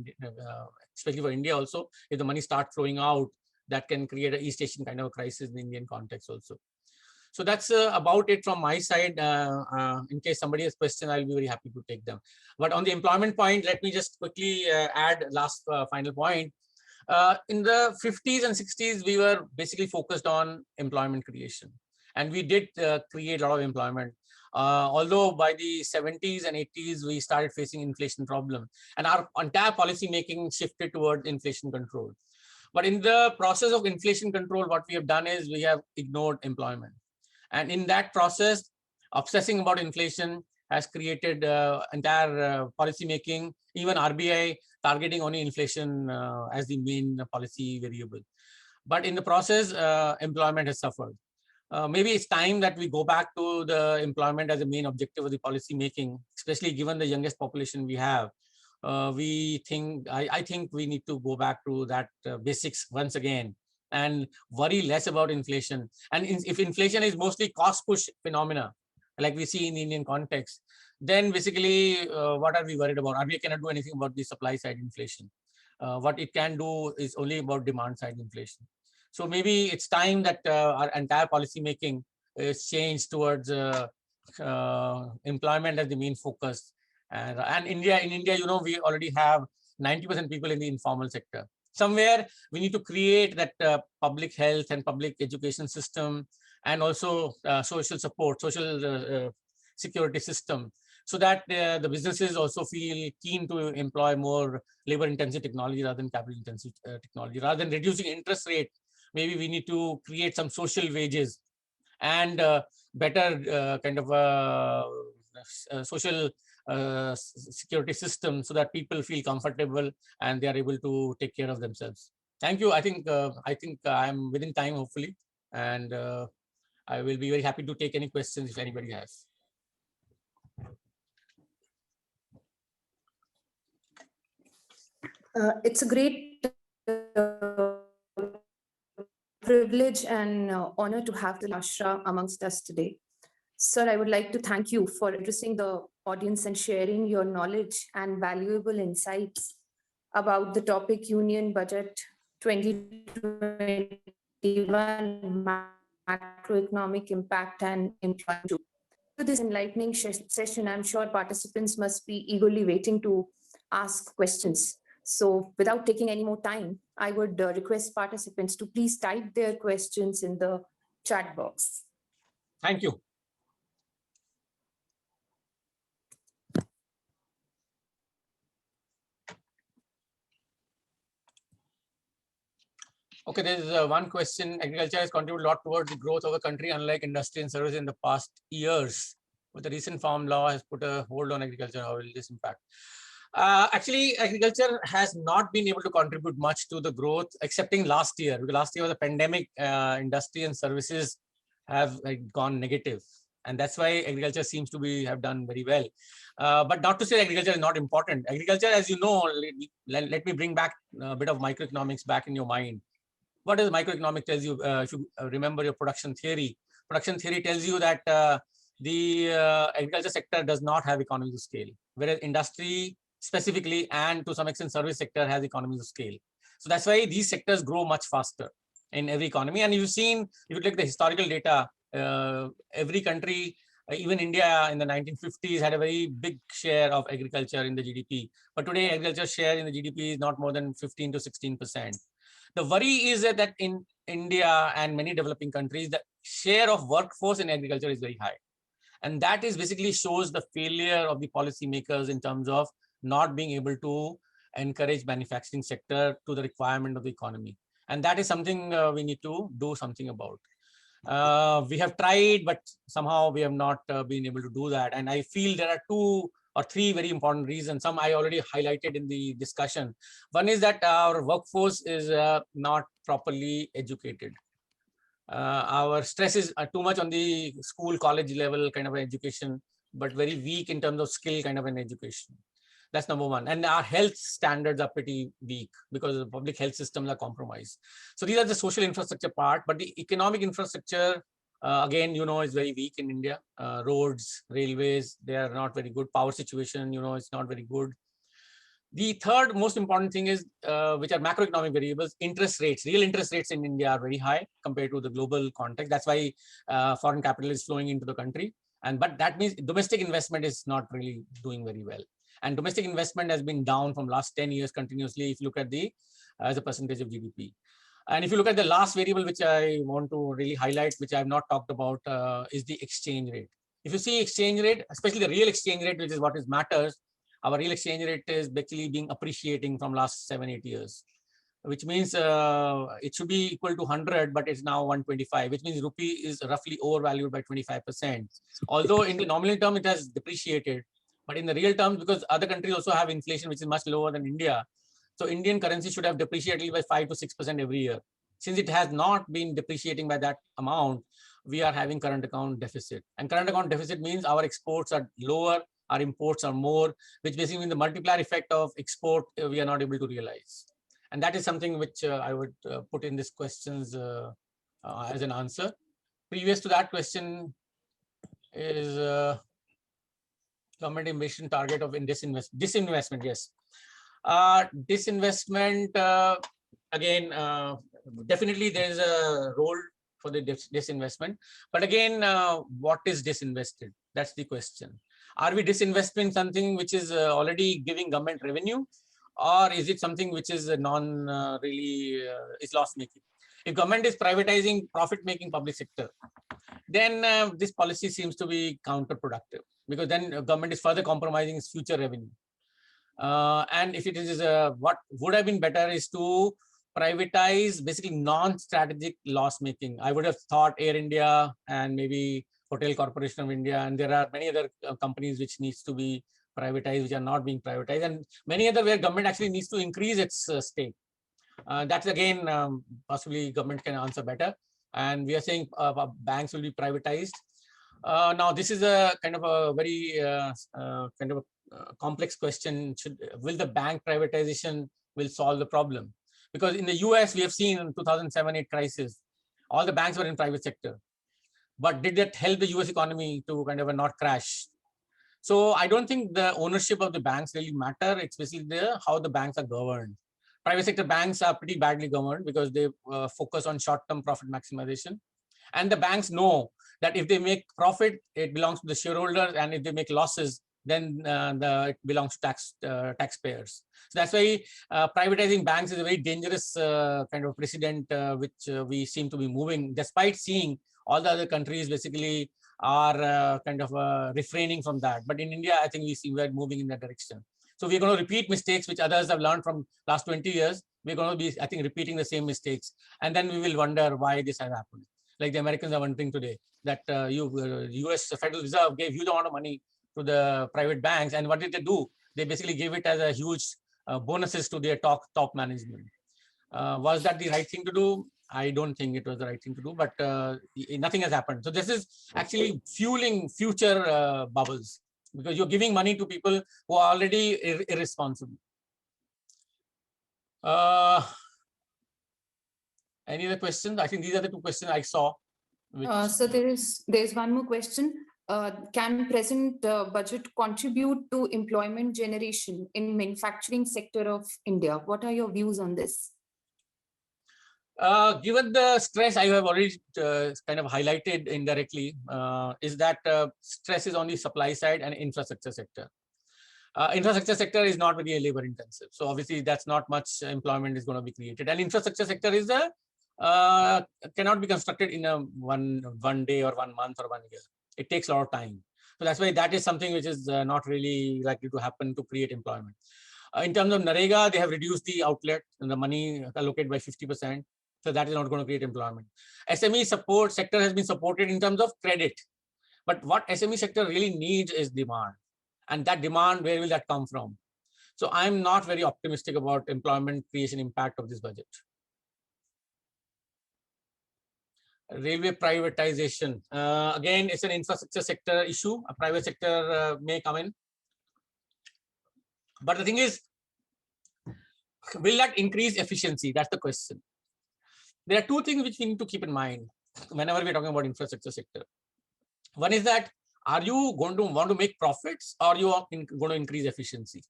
especially for India also. If the money starts flowing out, that can create an East Asian kind of crisis in the Indian context also. So that's about it from my side. In case somebody has questions, I'll be very happy to take them. But on the employment point, let me just quickly add last final point. In the 50s and 60s, we were basically focused on employment creation. And we did create a lot of employment. Although by the 70s and 80s, we started facing inflation problem. And our entire policy making shifted towards inflation control. But in the process of inflation control, what we have done is we have ignored employment. And in that process, obsessing about inflation has created entire policy making, even RBI targeting only inflation as the main policy variable. But in the process, employment has suffered. Maybe it's time that we go back to the employment as a main objective of the policy making, especially given the youngest population we have. I think we need to go back to that basics once again and worry less about inflation. And if inflation is mostly cost push phenomena, like we see in the Indian context, then basically what are we worried about? RBI cannot do anything about the supply side inflation. What it can do is only about demand side inflation. So maybe it's time that our entire policy making is changed towards employment as the main focus. And in India, you know, we already have 90% people in the informal sector. Somewhere we need to create that public health and public education system, and also social support, social security system, so that the businesses also feel keen to employ more labor-intensive technology rather than capital-intensive technology. Rather than reducing interest rate, maybe we need to create some social wages and better kind of social security system, so that people feel comfortable and they are able to take care of themselves. Thank you. I think I'm within time, hopefully, and I will be very happy to take any questions if anybody has. It's a great privilege and honor to have the Ashra amongst us today. Sir, I would like to thank you for addressing the audience and sharing your knowledge and valuable insights about the topic Union Budget 2021 macroeconomic impact and employment. To this enlightening session, I'm sure participants must be eagerly waiting to ask questions. So without taking any more time, I would request participants to please type their questions in the chat box. Thank you. Okay, there's one question. Agriculture has contributed a lot towards the growth of the country, unlike industry and services in the past years. But the recent farm law has put a hold on agriculture. How will this impact? Actually, agriculture has not been able to contribute much to the growth, excepting last year. Because last year was a pandemic, industry and services have gone negative. And that's why agriculture seems to have done very well. But not to say agriculture is not important. Agriculture, as you know, let me bring back a bit of microeconomics back in your mind. What does microeconomics tells you? If you remember your production theory tells you that the agriculture sector does not have economies of scale, whereas industry specifically and to some extent service sector has economies of scale. So that's why these sectors grow much faster in every economy. And you've seen, if you look at the historical data, every country, even India in the 1950s had a very big share of agriculture in the GDP. But today agriculture share in the GDP is not more than 15 to 16%. The worry is that in India and many developing countries, the share of workforce in agriculture is very high. And that is basically shows the failure of the policymakers in terms of not being able to encourage manufacturing sector to the requirement of the economy. And that is something we need to do something about. We have tried, but somehow we have not been able to do that. And I feel there are 2 or 3 very important reasons. Some I already highlighted in the discussion. One is that our workforce is not properly educated. Our stress is too much on the school, college level kind of education, but very weak in terms of skill kind of an education. That's number one. And our health standards are pretty weak because the public health systems are compromised. So these are the social infrastructure part, but the economic infrastructure, again, is very weak in India. Roads, railways, they are not very good. Power situation, it's not very good. The third most important thing is, which are macroeconomic variables, interest rates. Real interest rates in India are very high compared to the global context. That's why foreign capital is flowing into the country. But that means domestic investment is not really doing very well. And domestic investment has been down from last 10 years continuously, if you look at as a percentage of GDP. And if you look at the last variable, which I want to really highlight, which I have not talked about, is the exchange rate. If you see exchange rate, especially the real exchange rate, which is what matters, our real exchange rate is basically being appreciating from last 7-8 years, which means it should be equal to 100, but it's now 125, which means rupee is roughly overvalued by 25%. Although in the nominal term, it has depreciated, but in the real terms, because other countries also have inflation, which is much lower than India. So Indian currency should have depreciated by 5 to 6% every year. Since it has not been depreciating by that amount, we are having current account deficit. And current account deficit means our exports are lower, our imports are more, which basically means the multiplier effect of export we are not able to realize. And that is something which I would put in this questions as an answer. Previous to that question is government emission target of disinvestment. Yes. Disinvestment, again, definitely there is a role for the disinvestment. But again, what is disinvested? That's the question. Are we disinvesting something which is already giving government revenue, or is it something which is is loss making? If government is privatizing profit making public sector, then this policy seems to be counterproductive, because then government is further compromising its future revenue. And if it is what would have been better is to privatize basically non-strategic loss making. I would have thought Air India and maybe Hotel Corporation of India, and there are many other companies which needs to be privatized, which are not being privatized, and many other where government actually needs to increase its stake. That's again, possibly government can answer better. And we are saying banks will be privatized. Now, this is a kind of a very complex question. Will the bank privatization will solve the problem? Because in the US, we have seen in 2007-8 crisis, all the banks were in private sector. But did that help the US economy to kind of not crash? So I don't think the ownership of the banks really matter. It's basically how the banks are governed. Private sector banks are pretty badly governed because they focus on short-term profit maximization. And the banks know that if they make profit, it belongs to the shareholders, and if they make losses, then it belongs to taxpayers. So that's why privatizing banks is a very dangerous kind of precedent, which we seem to be moving, despite seeing all the other countries basically are kind of refraining from that. But in India, I think we are moving in that direction. So we're going to repeat mistakes which others have learned from last 20 years. we're going to be, I think, repeating the same mistakes. And then we will wonder why this has happened. Like the Americans are wondering today that US Federal Reserve gave huge amount of money to the private banks. And what did they do? They basically gave it as a huge bonuses to their top management. Was that the right thing to do? I don't think it was the right thing to do, but nothing has happened. So this is actually fueling future bubbles, because you're giving money to people who are already irresponsible. Any other questions? I think these are the two questions I saw. So there's one more question. Can present budget contribute to employment generation in manufacturing sector of India? What are your views on this? Given the stress I have already kind of highlighted indirectly, is that stress is on the supply side and infrastructure sector. Infrastructure sector is not very labor intensive. So obviously that's not much employment is going to be created. And infrastructure sector is cannot be constructed in a one day or 1 month or 1 year. It takes a lot of time. So that's why that is something which is not really likely to happen to create employment. In terms of NREGA, they have reduced the outlet and the money allocated by 50%. So that is not going to create employment. SME support sector has been supported in terms of credit. But what SME sector really needs is demand. And that demand, where will that come from? So I'm not very optimistic about employment creation impact of this budget. Railway privatization. Again, it's an infrastructure sector issue. A private sector may come in. But the thing is, will that increase efficiency? That's the question. There are two things which we need to keep in mind whenever we're talking about infrastructure sector. One is that, are you going to want to make profits, or you are going to increase efficiency?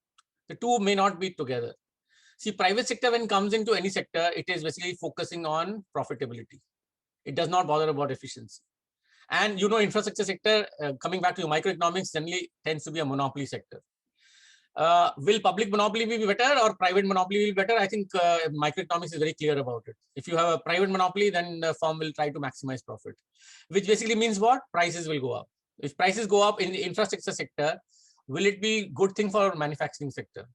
The two may not be together. See, private sector, when it comes into any sector, it is basically focusing on profitability. It does not bother about efficiency. And infrastructure sector, coming back to microeconomics, generally tends to be a monopoly sector. Will public monopoly be better or private monopoly be better? I think microeconomics is very clear about it. If you have a private monopoly, then the firm will try to maximize profit, which basically means what? Prices will go up. If prices go up in the infrastructure sector, will it be good thing for manufacturing sector?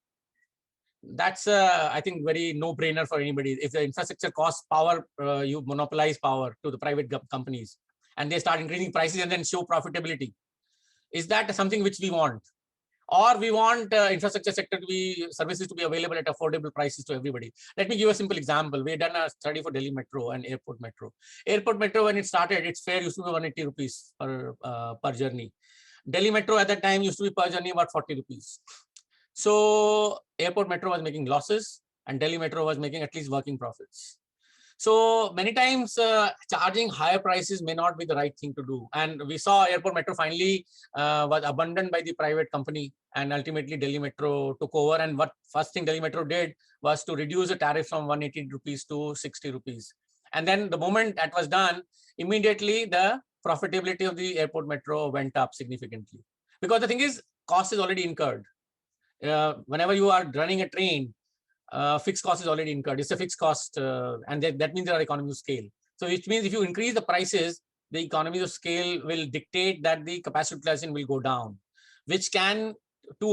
That's I think very no-brainer for anybody. If the infrastructure costs power, you monopolize power to the private companies, and they start increasing prices and then show profitability. Is that something which we want? Or we want infrastructure sector to be, services to be available at affordable prices to everybody. Let me give a simple example. We've done a study for Delhi Metro and Airport Metro. Airport Metro, when it started, its fare used to be 180 rupees per journey. Delhi Metro at that time used to be per journey about 40 rupees. So Airport Metro was making losses and Delhi Metro was making at least working profits. So many times charging higher prices may not be the right thing to do. And we saw Airport Metro finally was abandoned by the private company, and ultimately Delhi Metro took over. And what first thing Delhi Metro did was to reduce the tariff from 180 rupees to 60 rupees. And then the moment that was done, immediately the profitability of the Airport Metro went up significantly. Because the thing is, cost is already incurred. Whenever you are running a train, fixed cost is already incurred. It's a fixed cost, and that means there are economies of scale. So which means if you increase the prices, the economies of scale will dictate that the capacity utilization will go down, which can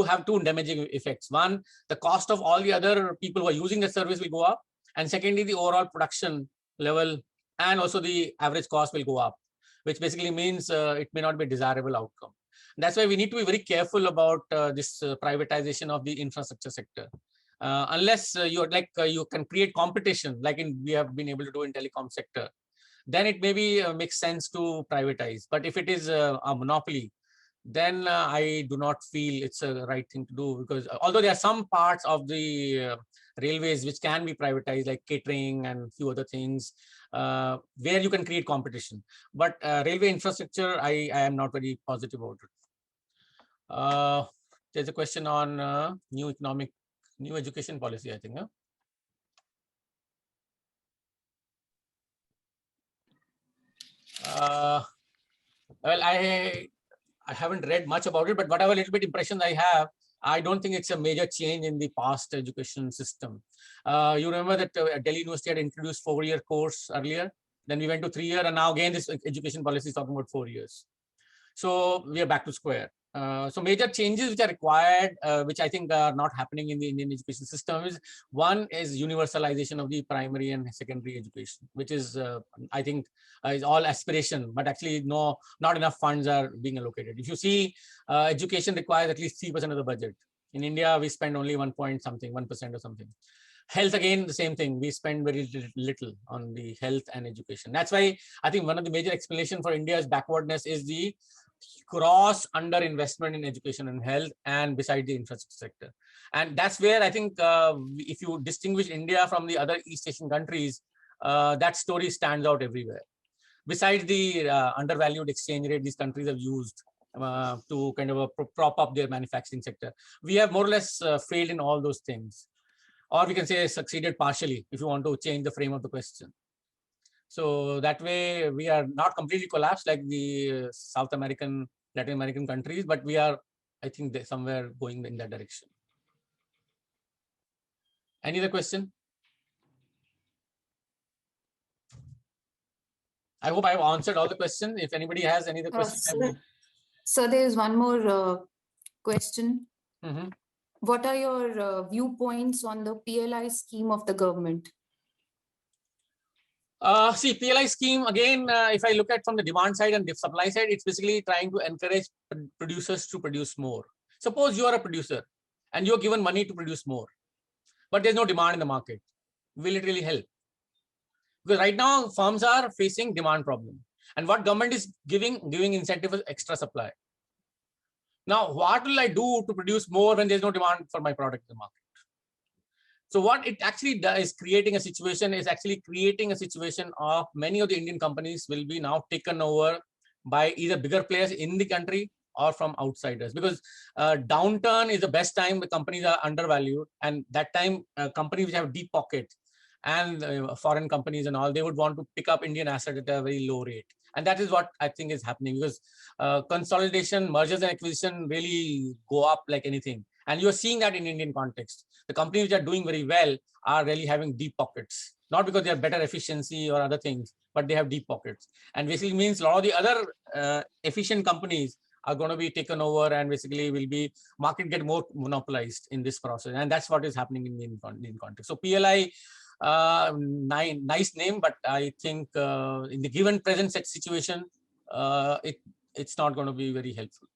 have two damaging effects. One, the cost of all the other people who are using the service will go up. And secondly, the overall production level and also the average cost will go up, which basically means it may not be a desirable outcome. That's why we need to be very careful about this privatization of the infrastructure sector. Unless you can create competition, like we have been able to do in telecom sector, then it maybe makes sense to privatize. But if it is a monopoly, then I do not feel it's a right thing to do, because although there are some parts of the railways which can be privatized, like catering and a few other things, where you can create competition. But railway infrastructure, I am not very positive about it. There's a question on new education policy, I think. Well, I haven't read much about it, but whatever little bit impression I have, I don't think it's a major change in the past education system. You remember that Delhi University had introduced 4-year course earlier, then we went to 3-year, and now again this education policy is talking about 4 years. So we are back to square. So major changes which are required, which I think are not happening in the Indian education system, is one is universalization of the primary and secondary education, which is I think is all aspiration, but actually not enough funds are being allocated. If you see, education requires at least 3% of the budget. In India, we spend only 1% or something. Health, again, the same thing. We spend very little on the health and education. That's why I think one of the major explanation for India's backwardness is the gross underinvestment in education and health, and beside the infrastructure sector. And that's where I think if you distinguish India from the other East Asian countries, that story stands out everywhere. Besides the undervalued exchange rate these countries have used to kind of prop up their manufacturing sector, we have more or less failed in all those things. Or we can say succeeded partially, if you want to change the frame of the question. So that way, we are not completely collapsed like the South American, Latin American countries, but we are, I think, somewhere going in that direction. Any other question? I hope I have answered all the questions. If anybody has any other questions. So there is one more question. Mm-hmm. What are your viewpoints on the PLI scheme of the government? See, PLI scheme, again, if I look at from the demand side and the supply side, it's basically trying to encourage producers to produce more. Suppose you are a producer and you're given money to produce more, but there's no demand in the market. Will it really help? Because right now, firms are facing demand problem. And what government is giving incentive for extra supply. Now, what will I do to produce more when there's no demand for my product in the market? So what it actually does is creating a situation of many of the Indian companies will be now taken over by either bigger players in the country or from outsiders, because downturn is the best time the companies are undervalued, and that time companies which have deep pockets and foreign companies and all, they would want to pick up Indian assets at a very low rate. And that is what I think is happening, because consolidation, mergers and acquisition really go up like anything. And you're seeing that in Indian context. The companies which are doing very well are really having deep pockets, not because they have better efficiency or other things, but they have deep pockets. And basically means a lot of the other efficient companies are going to be taken over, and basically will be market get more monopolized in this process. And that's what is happening in the Indian context. So PLI, nice name, but I think in the given present situation, it's not going to be very helpful.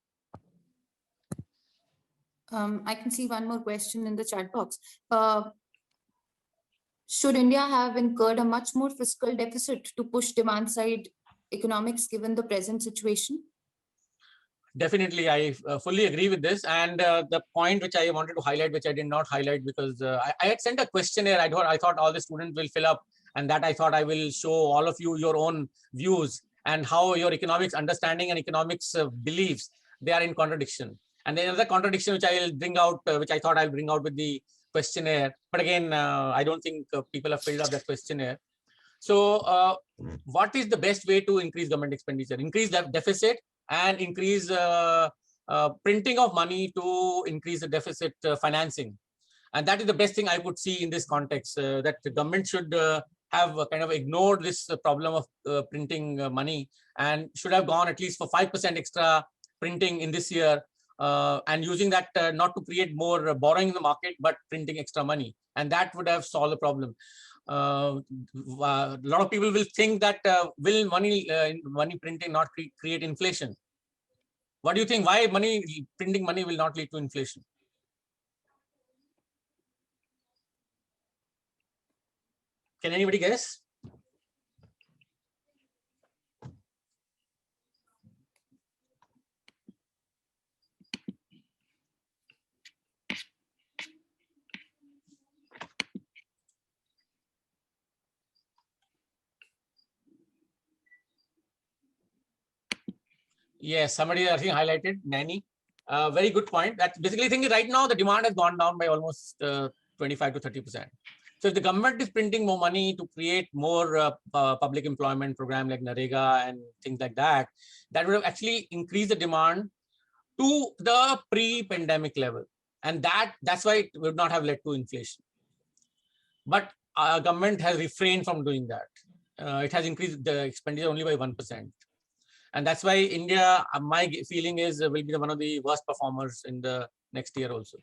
I can see one more question in the chat box. Should India have incurred a much more fiscal deficit to push demand side economics given the present situation? Definitely, I fully agree with this. And the point which I wanted to highlight, which I did not highlight because I had sent a questionnaire. I thought all the students will fill up, and that I thought I will show all of you your own views and how your economics understanding and economics beliefs, they are in contradiction. And then another contradiction which I will bring out, which I thought I'll bring out with the questionnaire. But again, I don't think people have filled up that questionnaire. So what is the best way to increase government expenditure? Increase the deficit and increase printing of money to increase the deficit financing. And that is the best thing I would see in this context, that the government should have kind of ignored this problem of printing money and should have gone at least for 5% extra printing in this year, and using that not to create more borrowing in the market, but printing extra money. And that would have solved the problem. A lot of people will think that will money printing not create inflation? What do you think? Why printing money will not lead to inflation? Can anybody guess? Yes, somebody I think highlighted Nanny. Very good point. That's basically thinking right now the demand has gone down by almost 25 to 30%. So if the government is printing more money to create more public employment program like NREGA and things like that, that would have actually increased the demand to the pre-pandemic level. And that's why it would not have led to inflation. But our government has refrained from doing that. It has increased the expenditure only by 1%. And that's why India, my feeling is, will be one of the worst performers in the next year also.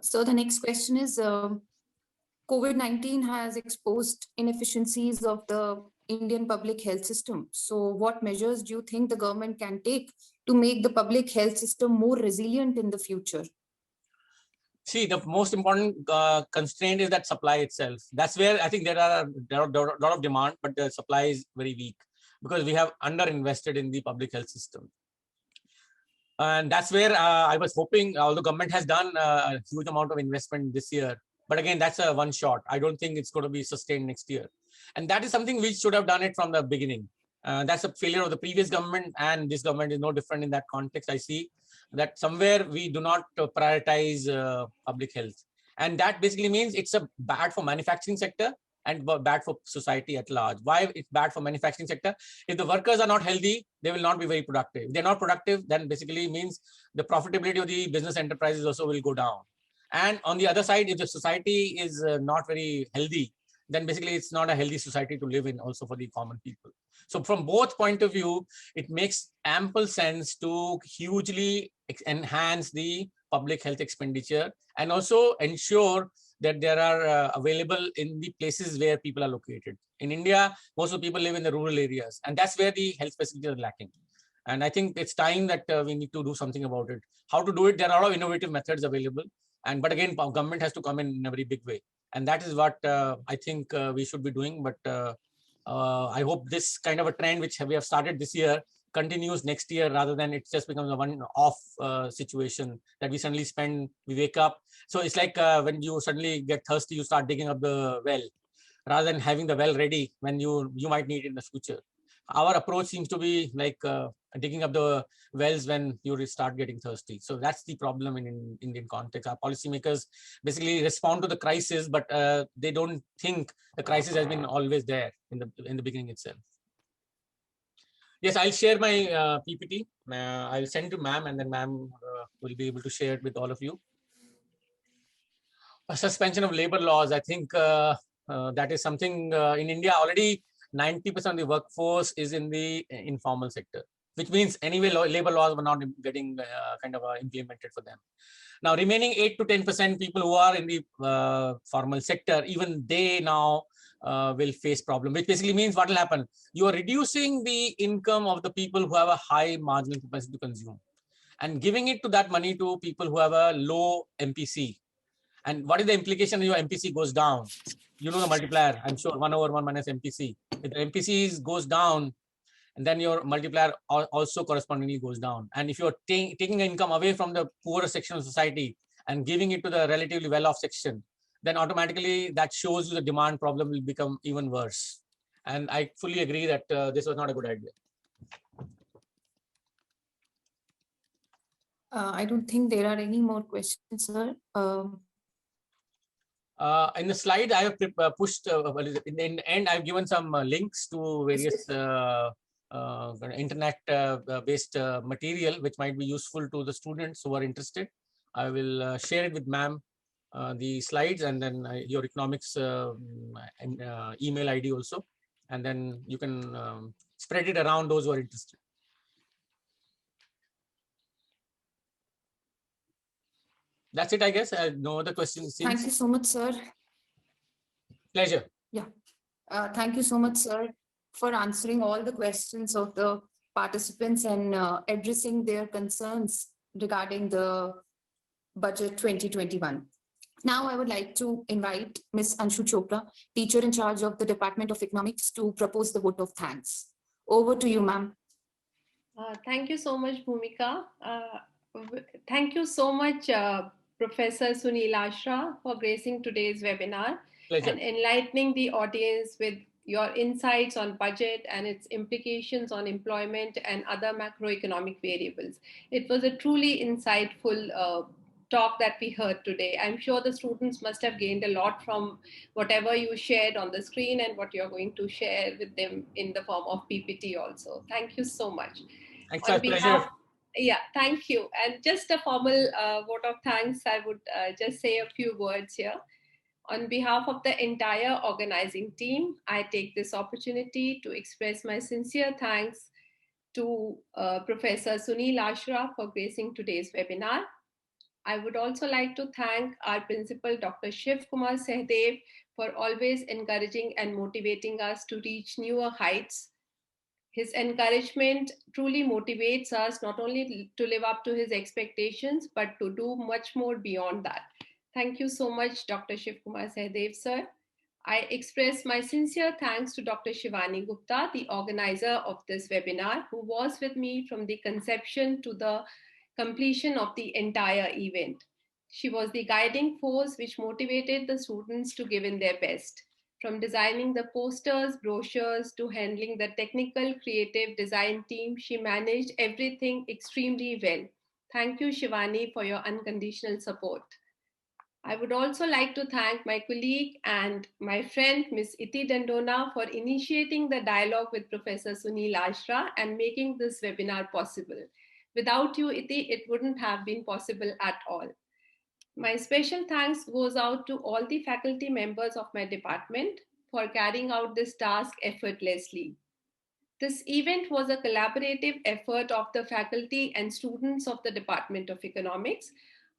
So the next question is, COVID-19 has exposed inefficiencies of the Indian public health system. So what measures do you think the government can take to make the public health system more resilient in the future? See, the most important constraint is that supply itself. That's where I think there are a lot of demand, but the supply is very weak because we have underinvested in the public health system. And that's where I was hoping, although government has done a huge amount of investment this year, but again, that's a one shot. I don't think it's going to be sustained next year. And that is something we should have done it from the beginning. That's a failure of the previous government, and this government is no different in that context. I see that somewhere we do not prioritize public health. And that basically means it's a bad for manufacturing sector and bad for society at large. Why it's bad for manufacturing sector? If the workers are not healthy, they will not be very productive. If they're not productive, then basically means the profitability of the business enterprises also will go down. And on the other side, if the society is not very healthy, then basically it's not a healthy society to live in also for the common people. So from both point of view, it makes ample sense to hugely enhance the public health expenditure and also ensure that there are available in the places where people are located. In India, most of the people live in the rural areas, and that's where the health facilities are lacking. And I think it's time that we need to do something about it. How to do it? There are a lot of innovative methods available. But again, government has to come in a very big way. And that is what I think we should be doing. But I hope this kind of a trend, which we have started this year, continues next year rather than it just becomes a one-off situation that we suddenly we wake up. So it's like when you suddenly get thirsty, you start digging up the well rather than having the well ready when you might need it in the future. Our approach seems to be like digging up the wells when you start getting thirsty. So that's the problem in Indian context. Our policymakers basically respond to the crisis, but they don't think the crisis has been always there in the beginning itself. Yes, I'll share my PPT. I'll send to ma'am, and then ma'am will be able to share it with all of you. A suspension of labor laws. I think that is something in India already. 90% of the workforce is in the informal sector, which means anyway labor laws were not getting implemented for them. Now, remaining 8 to 10% people who are in the formal sector, even they now will face problem, which basically means what will happen? You are reducing the income of the people who have a high marginal capacity to consume and giving it to that money to people who have a low MPC. And what is the implication if your MPC goes down? You know the multiplier, I'm sure, 1/1 minus MPC. If the MPC goes down, and then your multiplier also correspondingly goes down. And if you're taking income away from the poorer section of society and giving it to the relatively well-off section, then automatically that shows you the demand problem will become even worse. And I fully agree that this was not a good idea. I don't think there are any more questions, sir. In the slide, I have pushed, in the end, I've given some links to various internet-based material, which might be useful to the students who are interested. I will share it with ma'am, the slides, and then your economics email ID also. And then you can spread it around those who are interested. That's it, I guess. No other questions. Thank you so much, sir. Pleasure. Yeah. Thank you so much, sir, for answering all the questions of the participants and addressing their concerns regarding the budget 2021. Now, I would like to invite Ms. Anshu Chopra, teacher in charge of the Department of Economics, to propose the vote of thanks. Over to you, ma'am. Thank you so much, Bhumika. Thank you so much, Professor Sunil Ashra, for gracing today's webinar. Pleasure. And enlightening the audience with your insights on budget and its implications on employment and other macroeconomic variables. It was a truly insightful talk that we heard today. I'm sure the students must have gained a lot from whatever you shared on the screen and what you're going to share with them in the form of PPT also. Thank you so much. Thanks, pleasure. Yeah, thank you. And just a formal vote of thanks, I would just say a few words here. On behalf of the entire organizing team, I take this opportunity to express my sincere thanks to Professor Sunil Ashra for gracing today's webinar. I would also like to thank our principal, Dr. Shiv Kumar Sehdev, for always encouraging and motivating us to reach newer heights. His encouragement truly motivates us not only to live up to his expectations, but to do much more beyond that. Thank you so much, Dr. Shiv Kumar Sehdev, sir. I express my sincere thanks to Dr. Shivani Gupta, the organizer of this webinar, who was with me from the conception to the completion of the entire event. She was the guiding force which motivated the students to give in their best. From designing the posters, brochures, to handling the technical creative design team, she managed everything extremely well. Thank you, Shivani, for your unconditional support. I would also like to thank my colleague and my friend, Ms. Iti Dandona, for initiating the dialogue with Professor Sunil Ashra and making this webinar possible. Without you, Iti, it wouldn't have been possible at all. My special thanks goes out to all the faculty members of my department for carrying out this task effortlessly. This event was a collaborative effort of the faculty and students of the Department of Economics.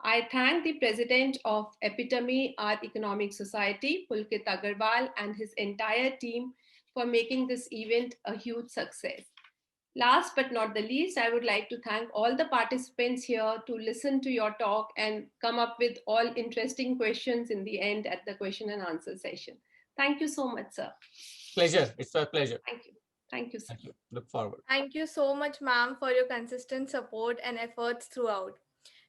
I thank the president of Epitome Art Economic Society, Pulkit Agarwal, and his entire team for making this event a huge success. Last but not the least, I would like to thank all the participants here to listen to your talk and come up with all interesting questions in the end at the question and answer session. Thank you so much, sir. Pleasure. It's a pleasure. Thank you. Thank you, sir. Thank you. Look forward. Thank you so much, ma'am, for your consistent support and efforts throughout.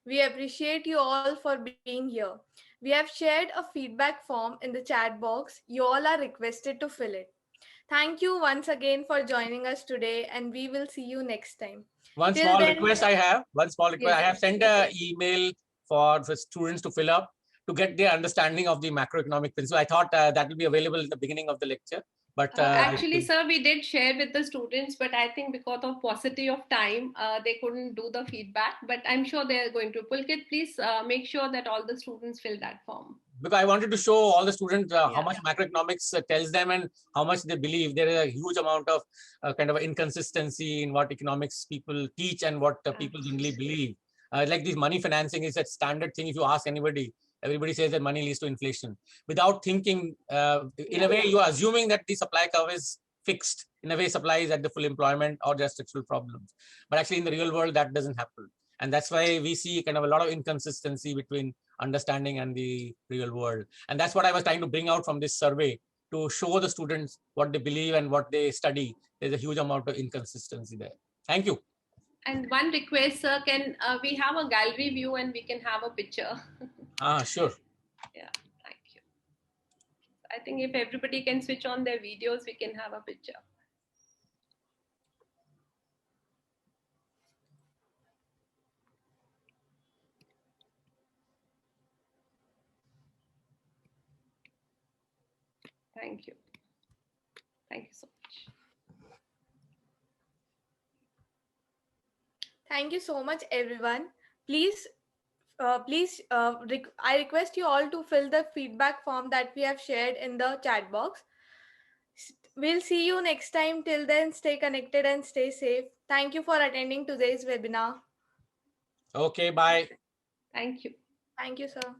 We appreciate you all for being here. We have shared a feedback form in the chat box. You all are requested to fill it. Thank you once again for joining us today, and we will see you next time. One Till small then- request I have. One small request. Yes. I have sent an email for students to fill up to get their understanding of the macroeconomic principle. I thought that will be available in the beginning of the lecture. But actually, sir, we did share with the students, but I think because of paucity of time, they couldn't do the feedback. But I'm sure they are going to. Pulkit, please make sure that all the students fill that form. Because I wanted to show all the students how Yeah. much macroeconomics tells them and how much they believe. There is a huge amount of kind of inconsistency in what economics people teach and what people generally believe. Like this money financing is a standard thing. If you ask anybody, everybody says that money leads to inflation. Without thinking, in a way, you are assuming that the supply curve is fixed. In a way, supply is at the full employment or just structural problems. But actually, in the real world, that doesn't happen. And that's why we see kind of a lot of inconsistency between understanding and the real world. And that's what I was trying to bring out from this survey, to show the students what they believe and what they study. There's a huge amount of inconsistency there. Thank you. And one request, sir, can we have a gallery view and we can have a picture? Sure. Yeah, thank you. I think if everybody can switch on their videos, we can have a picture. Thank you. Thank you so much. Thank you so much, everyone. Please, I request you all to fill the feedback form that we have shared in the chat box. We'll see you next time. Till then, stay connected and stay safe. Thank you for attending today's webinar. Okay, bye. Thank you. Thank you, sir.